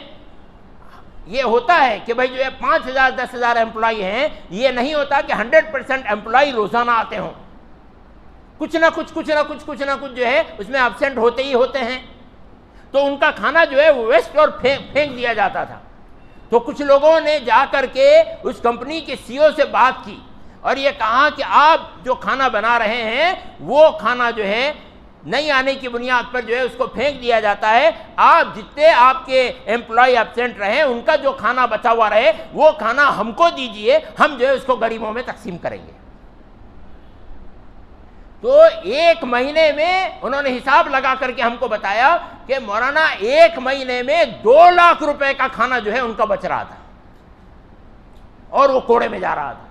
یہ ہوتا ہے کہ بھائی جو ہے 5,000 10,000 امپلائی ہیں, یہ نہیں ہوتا کہ 100% امپلائی روزانہ آتے ہوں. کچھ نہ کچھ جو ہے اس میں ایبسینٹ ہوتے ہی ہوتے ہیں. تو ان کا کھانا جو ہے وہ ویسٹ اور پھینک دیا جاتا تھا. تو کچھ لوگوں نے جا کر کے اس کمپنی کے سی او سے بات کی اور یہ کہا کہ آپ جو کھانا بنا رہے ہیں وہ کھانا جو ہے نہیں آنے کی بنیاد پر جو ہے اس کو پھینک دیا جاتا ہے. آپ جتنے آپ کے امپلائی ایبسینٹ رہے ان کا جو کھانا بچا ہوا رہے وہ کھانا ہم کو دیجئے, ہم جو ہے اس کو غریبوں میں تقسیم کریں گے. تو ایک مہینے میں انہوں نے حساب لگا کر کے ہم کو بتایا کہ مولانا ایک مہینے میں 2 لاکھ روپے کا کھانا جو ہے ان کا بچ رہا تھا اور وہ کوڑے میں جا رہا تھا.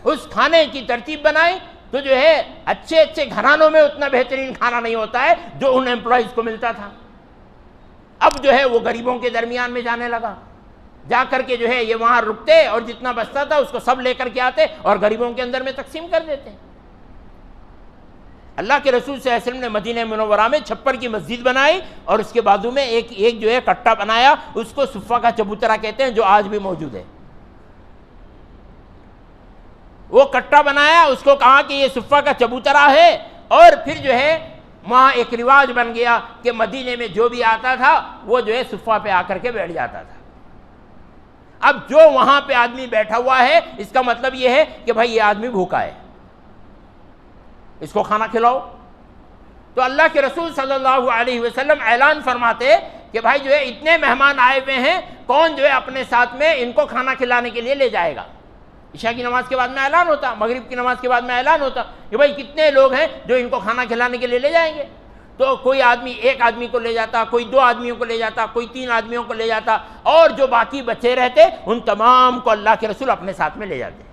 اس کھانے کی ترتیب بنائی تو جو ہے اچھے گھرانوں میں اتنا بہترین کھانا نہیں ہوتا ہے جو ان امپلائیز کو ملتا تھا. اب جو ہے وہ غریبوں کے درمیان میں جانے لگا, جا کر کے جو ہے یہ وہاں رکتے اور جتنا بچتا تھا اس کو سب لے کر کے آتے اور غریبوں کے اندر میں تقسیم کر دیتے. اللہ کے رسول صلی اللہ علیہ وسلم نے مدینہ منورہ میں چھپر کی مسجد بنائی اور اس کے بازو میں ایک جو ہے کٹا بنایا, اس کو صفہ کا چبوترا کہتے ہیں, جو آج بھی موجود ہے. وہ کٹا بنایا, اس کو کہا کہ یہ صفہ کا چبوترا ہے, اور پھر جو ہے وہاں ایک رواج بن گیا کہ مدینے میں جو بھی آتا تھا وہ جو ہے صفہ پہ آ کر کے بیٹھ جاتا تھا. اب جو وہاں پہ آدمی بیٹھا ہوا ہے اس کا مطلب یہ ہے کہ بھائی یہ آدمی بھوکا ہے, اس کو کھانا کھلاؤ. تو اللہ کے رسول صلی اللہ علیہ وسلم اعلان فرماتے کہ بھائی جو ہے اتنے مہمان آئے ہوئے ہیں, کون جو ہے اپنے ساتھ میں ان کو کھانا کھلانے کے لیے لے جائے گا. عشاء کی نماز کے بعد میں اعلان ہوتا, مغرب کی نماز کے بعد میں اعلان ہوتا کہ بھائی کتنے لوگ ہیں جو ان کو کھانا کھلانے کے لیے لے جائیں گے. تو کوئی آدمی ایک آدمی کو لے جاتا, کوئی 2 آدمیوں کو لے جاتا, کوئی 3 آدمیوں کو لے جاتا, اور جو باقی بچے رہتے ان تمام کو اللہ کے رسول اپنے ساتھ میں لے جاتے.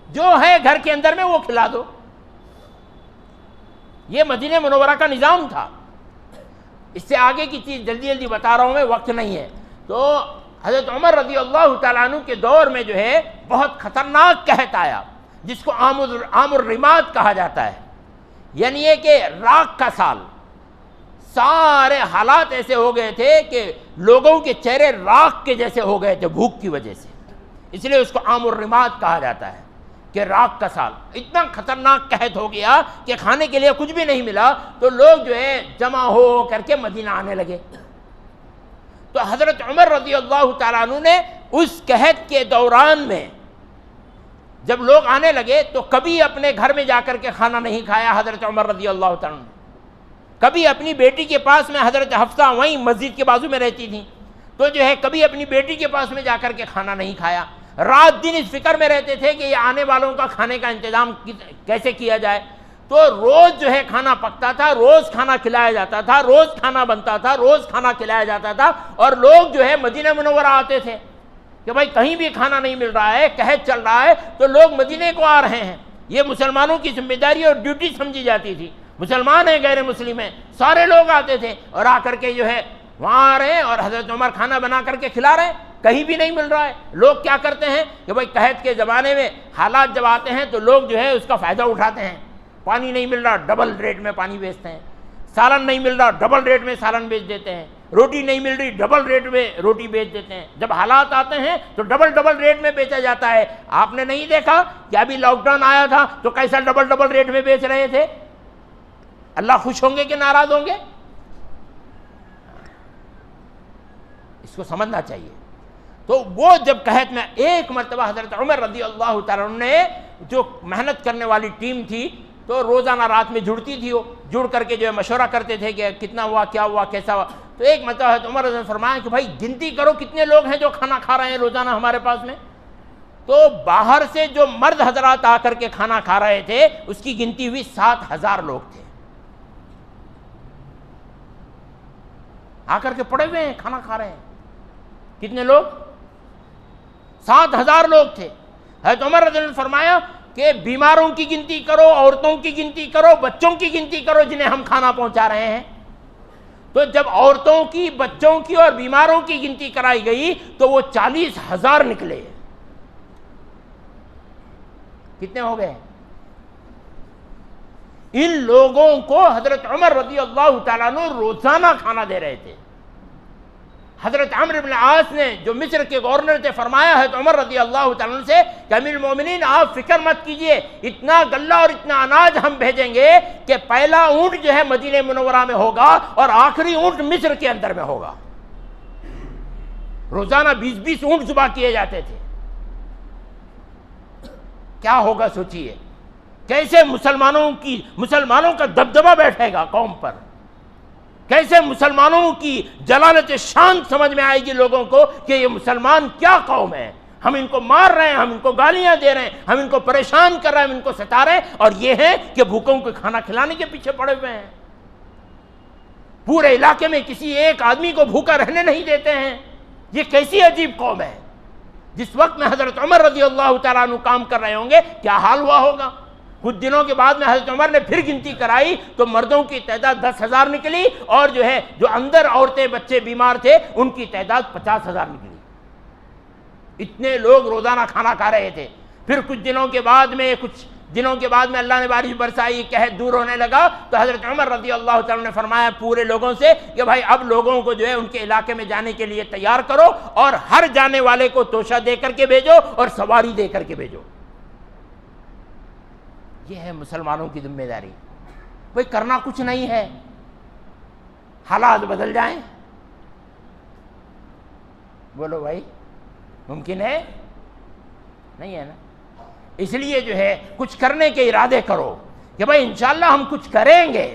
جو ہے گھر کے اندر میں وہ کھلا دو. یہ مدینہ منورہ کا نظام تھا. اس سے آگے کی چیز جلدی جلدی بتا رہا ہوں میں، وقت نہیں ہے. تو حضرت عمر رضی اللہ تعالیٰ عنہ کے دور میں جو ہے بہت خطرناک قحط آیا، جس کو عام الرماد کہا جاتا ہے. یعنی یہ کہ راکھ کا سال، سارے حالات ایسے ہو گئے تھے کہ لوگوں کے چہرے راکھ کے جیسے ہو گئے تھے بھوک کی وجہ سے. اس لیے اس کو عام الرماد کہا جاتا ہے کہ راکھ کا سال. اتنا خطرناک قحط ہو گیا کہ کھانے کے لیے کچھ بھی نہیں ملا، تو لوگ جو ہے جمع ہو کر کے مدینہ آنے لگے. تو حضرت عمر رضی اللہ تعالیٰ عنہ نے اس قحط کے دوران میں جب لوگ آنے لگے تو کبھی اپنے گھر میں جا کر کے کھانا نہیں کھایا حضرت عمر رضی اللہ تعالیٰ عنہ نے. کبھی اپنی بیٹی کے پاس میں، حضرت حفصہ وہیں مسجد کے بازو میں رہتی تھیں، تو جو ہے کبھی اپنی بیٹی کے پاس میں جا کر کے کھانا نہیں کھایا. رات دن اس فکر میں رہتے تھے کہ یہ آنے والوں کا کھانے کا انتظام کیسے کیا جائے. تو روز جو ہے کھانا پکتا تھا، روز کھانا کھلایا جاتا تھا، روز کھانا بنتا تھا، روز کھانا کھلایا جاتا تھا. اور لوگ جو ہے مدینہ منورہ آتے تھے کہ بھائی کہیں بھی کھانا نہیں مل رہا ہے، قحط چل رہا ہے، تو لوگ مدینے کو آ رہے ہیں. یہ مسلمانوں کی ذمہ داری اور ڈیوٹی سمجھی جاتی تھی. مسلمان ہیں، غیر مسلم ہیں، سارے لوگ آتے تھے اور آ کر کے جو ہے وہاں آ رہے ہیں اور حضرت عمر کھانا بنا کر کے کھلا رہے ہیں. کہیں بھی نہیں مل رہا ہے. لوگ کیا کرتے ہیں کہ بھائی قحط کے زمانے میں حالات جب آتے ہیں تو لوگ جو ہے اس کا فائدہ اٹھاتے ہیں. پانی نہیں مل رہا، ڈبل ریٹ میں پانی بیچتے ہیں. سالن نہیں مل رہا، ڈبل ریٹ میں سالن بیچ دیتے ہیں. روٹی نہیں مل رہی، ڈبل ریٹ میں روٹی بیچ دیتے ہیں. جب حالات آتے ہیں تو ڈبل ریٹ میں بیچا جاتا ہے. آپ نے نہیں دیکھا کہ ابھی لاک ڈاؤن آیا تھا تو کیسا ڈبل ریٹ میں بیچ رہے تھے؟ اللہ خوش ہوں گے کہ ناراض ہوں گے؟ اس کو سمجھنا چاہیے. تو وہ جب قحط میں ایک مرتبہ حضرت عمر رضی اللہ تعالیٰ عنہ نے، جو محنت کرنے والی ٹیم تھی، تو روزانہ رات میں جڑتی تھی، وہ جڑ کر کے جو ہے مشورہ کرتے تھے کہ کتنا ہوا، کیا ہوا، کیسا ہوا. تو ایک مرتبہ حضرت عمر رضی اللہ عنہ نے فرمایا کہ بھائی گنتی کرو کتنے لوگ ہیں جو کھانا کھا رہے ہیں روزانہ ہمارے پاس میں. تو باہر سے جو مرد حضرات آ کر کے کھانا کھا رہے تھے اس کی گنتی ہوئی 7,000 لوگ تھے. آ کر کے پڑے ہوئے ہیں، کھانا کھا رہے ہیں. کتنے لوگ؟ 7,000 لوگ تھے. حضرت عمر رضی اللہ عنہ نے فرمایا کہ بیماروں کی گنتی کرو، عورتوں کی گنتی کرو، بچوں کی گنتی کرو جنہیں ہم کھانا پہنچا رہے ہیں. تو جب عورتوں کی، بچوں کی اور بیماروں کی گنتی کرائی گئی تو وہ 40,000 نکلے. کتنے ہو گئے؟ ان لوگوں کو حضرت عمر رضی اللہ تعالیٰ عنہ روزانہ کھانا دے رہے تھے. حضرت عمرو بن العاص نے جو مصر کے گورنر تھے فرمایا حضرت عمر رضی اللہ تعالیٰ عنہ سے کہ امیر المومنین آپ فکر مت کیجئے، اتنا غلہ اور اتنا اناج ہم بھیجیں گے کہ پہلا اونٹ جو ہے مدینہ منورہ میں ہوگا اور آخری اونٹ مصر کے اندر میں ہوگا. روزانہ 20 اونٹ ذبح کیے جاتے تھے. کیا ہوگا سوچئے، کیسے مسلمانوں کا دبدبہ بیٹھے گا قوم پر، کیسے مسلمانوں کی جلالت شان سمجھ میں آئے گی لوگوں کو کہ یہ مسلمان کیا قوم ہے. ہم ان کو مار رہے ہیں، ہم ان کو گالیاں دے رہے ہیں، ہم ان کو پریشان کر رہے ہیں، ہم ان کو ستا رہے ہیں، اور یہ ہے کہ بھوکوں کو کھانا کھلانے کے پیچھے پڑے ہوئے ہیں. پورے علاقے میں کسی ایک آدمی کو بھوکا رہنے نہیں دیتے ہیں. یہ کیسی عجیب قوم ہے. جس وقت میں حضرت عمر رضی اللہ تعالیٰ عنہ کام کر رہے ہوں گے کیا حال ہوا ہوگا. کچھ دنوں کے بعد میں حضرت عمر نے پھر گنتی کرائی تو مردوں کی تعداد 10,000 نکلی اور جو اندر عورتیں بچے بیمار تھے ان کی تعداد 50,000 نکلی. اتنے لوگ روزانہ کھانا کھا رہے تھے. پھر کچھ دنوں کے بعد میں اللہ نے بارش برسائی، قحط دور ہونے لگا تو حضرت عمر رضی اللہ تعالیٰ نے فرمایا پورے لوگوں سے کہ بھائی اب لوگوں کو جو ہے ان کے علاقے میں جانے کے لیے تیار کرو اور ہر جانے والے کو توشہ دے کر کے بھیجو اور سواری دے کر کے بھیجو. یہ ہے مسلمانوں کی ذمہ داری. بھائی کرنا کچھ نہیں ہے، حالات بدل جائیں. بولو بھائی ممکن ہے؟ نہیں ہے نا. اس لیے جو ہے کچھ کرنے کے ارادے کرو کہ بھائی انشاءاللہ ہم کچھ کریں گے.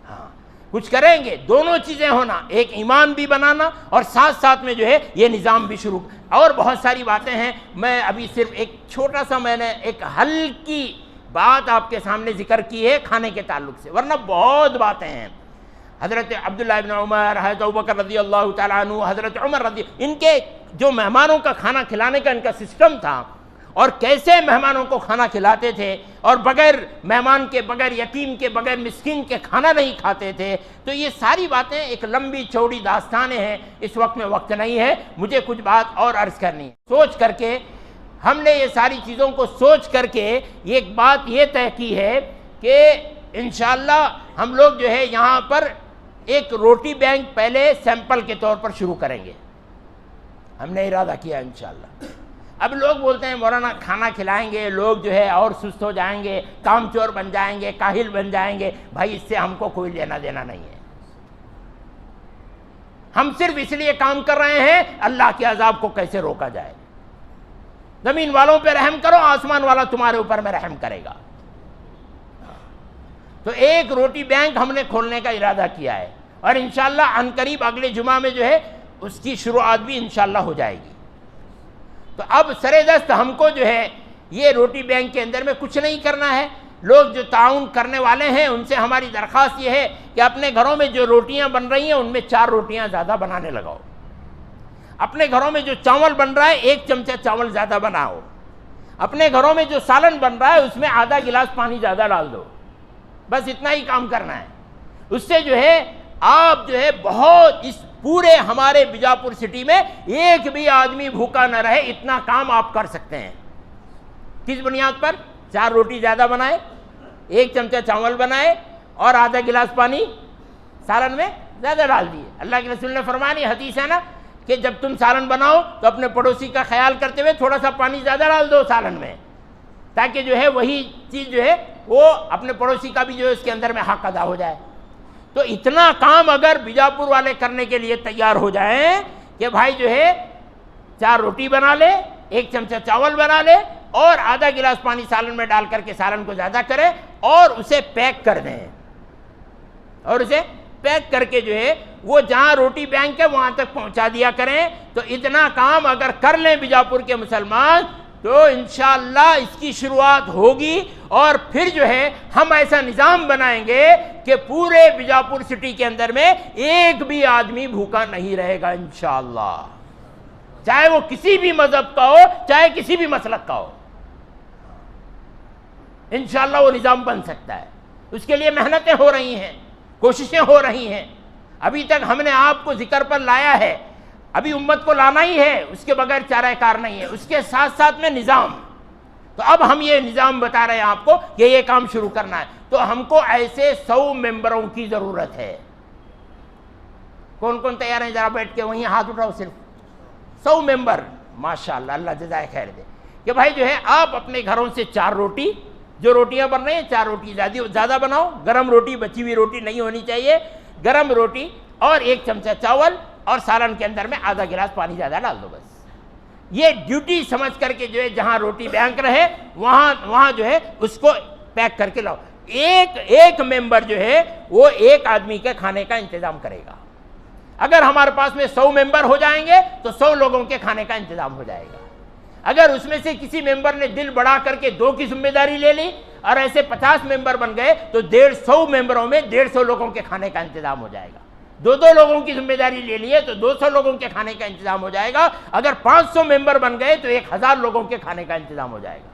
ہاں کچھ کریں گے. دونوں چیزیں ہونا، ایک ایمان بھی بنانا اور ساتھ ساتھ میں جو ہے یہ نظام بھی شروع. اور بہت ساری باتیں ہیں. میں ابھی صرف ایک چھوٹا سا میں نے ایک ہلکی بات آپ کے سامنے ذکر کی ہے کھانے کے تعلق سے، ورنہ بہت باتیں ہیں. حضرت عبداللہ ابن عمر، حضرت ابوبکر رضی اللہ تعالیٰ عنہ، حضرت عمر ان کے جو مہمانوں کا کھانا کھلانے کا ان کا سسٹم تھا اور کیسے مہمانوں کو کھانا کھلاتے تھے اور بغیر مہمان کے، بغیر یتیم کے، بغیر مسکین کے کھانا نہیں کھاتے تھے. تو یہ ساری باتیں ایک لمبی چوڑی داستانیں ہیں، اس وقت میں وقت نہیں ہے. مجھے کچھ بات اور عرض کرنی ہے. سوچ کر کے ہم نے یہ ساری چیزوں کو سوچ کر کے ایک بات یہ طے کی ہے کہ انشاءاللہ ہم لوگ جو ہے یہاں پر ایک روٹی بینک پہلے سیمپل کے طور پر شروع کریں گے. ہم نے ارادہ کیا انشاءاللہ. اب لوگ بولتے ہیں مولانا کھانا کھلائیں گے، لوگ جو ہے اور سست ہو جائیں گے، کام چور بن جائیں گے، کاہل بن جائیں گے. بھائی اس سے ہم کو کوئی لینا دینا نہیں ہے. ہم صرف اس لیے کام کر رہے ہیں اللہ کے عذاب کو کیسے روکا جائے. زمین والوں پہ رحم کرو، آسمان والا تمہارے اوپر میں رحم کرے گا. تو ایک روٹی بینک ہم نے کھولنے کا ارادہ کیا ہے اور انشاءاللہ عنقریب اگلے جمعہ میں جو ہے اس کی شروعات بھی انشاءاللہ ہو جائے گی. تو اب سرے دست ہم کو جو ہے یہ روٹی بینک کے اندر میں کچھ نہیں کرنا ہے. لوگ جو تعاون کرنے والے ہیں ان سے ہماری درخواست یہ ہے کہ اپنے گھروں میں جو روٹیاں بن رہی ہیں ان میں 4 روٹیاں زیادہ بنانے لگاؤ. اپنے گھروں میں جو چاول بن رہا ہے 1 چمچہ چاول زیادہ بناؤ. اپنے گھروں میں جو سالن بن رہا ہے اس میں آدھا گلاس پانی زیادہ ڈال دو. بس اتنا ہی کام کرنا ہے. اس سے جو ہے آپ جو ہے بہت اس پورے ہمارے بیجاپور سٹی میں ایک بھی آدمی بھوکا نہ رہے، اتنا کام آپ کر سکتے ہیں. کس بنیاد پر؟ 4 روٹی زیادہ بنائے، 1 چمچہ چاول بنائے اور آدھا گلاس پانی سالن میں زیادہ ڈال دیے. اللہ کے رسول نے فرمایا، حدیث ہے نا کہ جب تم سالن بناؤ تو اپنے پڑوسی کا خیال کرتے ہوئے تھوڑا سا پانی زیادہ ڈال دو سالن میں، تاکہ جو ہے وہی چیز جو ہے وہ اپنے پڑوسی کا بھی جو ہے اس کے اندر میں حق ادا ہو جائے. تو اتنا کام اگر بیجاپور والے کرنے کے لیے تیار ہو جائیں کہ بھائی جو ہے 4 روٹی بنا لے، 1 چمچہ چاول بنا لے اور آدھا گلاس پانی سالن میں ڈال کر کے سالن کو زیادہ کرے اور اسے پیک کر دیں، اور اسے پیک کر کے جو ہے وہ جہاں روٹی بینک ہے وہاں تک پہنچا دیا کریں. تو اتنا کام اگر کر لیں بیجاپور کے مسلمان تو انشاءاللہ اس کی شروعات ہوگی. اور پھر جو ہے ہم ایسا نظام بنائیں گے کہ پورے بیجاپور سٹی کے اندر میں ایک بھی آدمی بھوکا نہیں رہے گا انشاءاللہ، چاہے وہ کسی بھی مذہب کا ہو، چاہے کسی بھی مسلک کا ہو. انشاءاللہ وہ نظام بن سکتا ہے. اس کے لیے محنتیں ہو رہی ہیں، کوششیں ہو رہی ہیں. ابھی تک ہم نے آپ کو ذکر پر لایا ہے، ابھی امت کو لانا ہی ہے، اس کے بغیر چارہ کار نہیں ہے. اس کے ساتھ ساتھ میں نظام. تو اب ہم یہ نظام بتا رہے ہیں آپ کو کہ یہ کام شروع کرنا ہے. تو ہم کو ایسے 100 ممبروں کی ضرورت ہے. کون کون تیار ہیں؟ ذرا بیٹھ کے وہیں ہاتھ اٹھاؤ. صرف 100 ممبر. ماشاءاللہ، اللہ جزائے خیر دے. کہ بھائی جو ہے آپ اپنے گھروں سے 4 روٹی، جو روٹیاں بن رہی ہیں 4 روٹی زیادہ بناؤ. گرم روٹی، بچی ہوئی روٹی نہیں ہونی چاہیے. گرم روٹی اور 1 چمچہ چاول اور سالن کے اندر میں آدھا گلاس پانی زیادہ ڈال دو. بس یہ ڈیوٹی سمجھ کر کے جو ہے جہاں روٹی بینک رہے وہاں جو ہے اس کو پیک کر کے لاؤ. ایک ممبر جو ہے وہ ایک آدمی کے کھانے کا انتظام کرے گا. اگر ہمارے پاس میں 100 ممبر ہو جائیں گے تو 100 لوگوں کے کھانے کا انتظام ہو جائے گا. اگر اس میں سے کسی ممبر نے دل بڑا کر کے 2 کی ذمہ داری لے لی اور ایسے 50 ممبر بن گئے تو 150 ممبروں میں 150 لوگوں کے کھانے کا انتظام ہو جائے گا. 2 لوگوں کی ذمہ داری لے لیے تو 200 لوگوں کے کھانے کا انتظام ہو جائے گا. اگر 500 ممبر بن گئے تو 1000 لوگوں کے کھانے کا انتظام ہو جائے گا.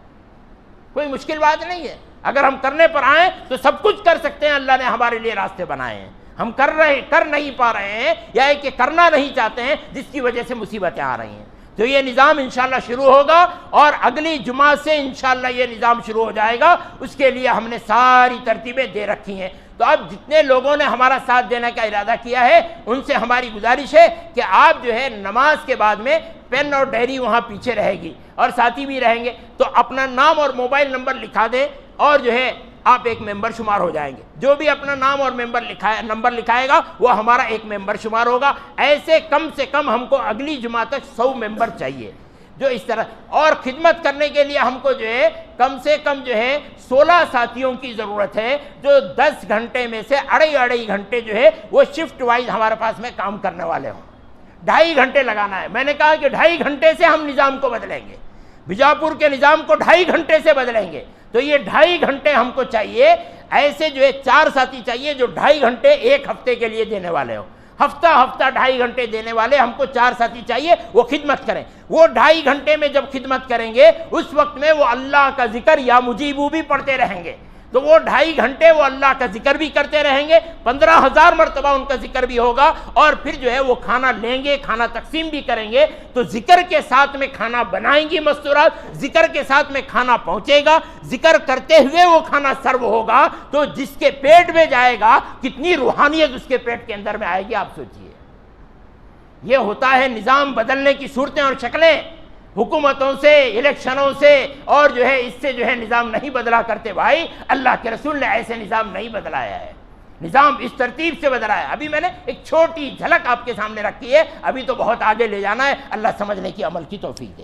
کوئی مشکل بات نہیں ہے. اگر ہم کرنے پر آئیں تو سب کچھ کر سکتے ہیں. اللہ نے ہمارے لیے راستے بنائے ہیں. ہم کر نہیں پا رہے ہیں یا کہ کرنا نہیں چاہتے ہیں جس کی وجہ سے مصیبتیں آ رہی ہیں. تو یہ نظام انشاءاللہ شروع ہوگا اور اگلی جمعہ سے انشاءاللہ یہ نظام شروع ہو جائے گا. اس کے لیے ہم نے ساری ترتیبیں دے رکھی ہیں. تو اب جتنے لوگوں نے ہمارا ساتھ دینے کا ارادہ کیا ہے ان سے ہماری گزارش ہے کہ آپ جو ہے نماز کے بعد میں پین اور ڈائری وہاں پیچھے رہے گی اور ساتھی بھی رہیں گے. تو اپنا نام اور موبائل نمبر لکھا دیں اور جو ہے آپ ایک ممبر شمار ہو جائیں گے. جو بھی اپنا نام اور نمبر لکھائے گا وہ ہمارا ایک ممبر شمار ہوگا. ایسے کم سے کم ہم کو اگلی جمعہ تک 100 ممبر چاہیے جو اس طرح. اور خدمت کرنے کے لیے ہم کو جو ہے کم سے کم جو ہے 16 ساتھیوں کی ضرورت ہے جو 10 گھنٹے میں سے اڑائی گھنٹے جو ہے وہ شفٹ وائز ہمارے پاس میں کام کرنے والے ہوں. 2.5 گھنٹے لگانا ہے. میں نے کہا کہ 2.5 گھنٹے سے ہم نظام کو بدلیں گے. بیجاپور کے نظام کو 2.5 گھنٹے سے بدلیں گے. تو یہ 2.5 گھنٹے ہم کو چاہیے. ایسے جو ہے 4 ساتھی چاہیے جو 2.5 گھنٹے ایک ہفتے کے لیے دینے والے ہوں. ہفتہ ہفتہ 2.5 گھنٹے دینے والے ہم کو 4 ساتھی چاہیے، وہ خدمت کریں۔ وہ 2.5 گھنٹے میں جب خدمت کریں گے اس وقت میں وہ اللہ کا ذکر یا مجیبو بھی پڑھتے رہیں گے، تو وہ 2.5 گھنٹے وہ اللہ کا ذکر بھی کرتے رہیں گے، 15,000 مرتبہ ان کا ذکر بھی ہوگا، اور پھر جو ہے وہ کھانا لیں گے، کھانا تقسیم بھی کریں گے، تو ذکر کے ساتھ میں کھانا بنائیں گی مستورات، ذکر کے ساتھ میں کھانا پہنچے گا، ذکر کرتے ہوئے وہ کھانا سرو ہوگا، تو جس کے پیٹ میں جائے گا کتنی روحانیت اس کے پیٹ کے اندر میں آئے گی، آپ سوچئے۔ یہ ہوتا ہے نظام بدلنے کی صورتیں اور شکلیں، حکومتوں سے، الیکشنوں سے، اور جو ہے اس سے جو ہے نظام نہیں بدلا کرتے بھائی۔ اللہ کے رسول نے ایسے نظام نہیں بدلایا ہے، نظام اس ترتیب سے بدلا ہے۔ ابھی میں نے ایک چھوٹی جھلک آپ کے سامنے رکھی ہے، ابھی تو بہت آگے لے جانا ہے، اللہ سمجھنے کی عمل کی توفیق دے۔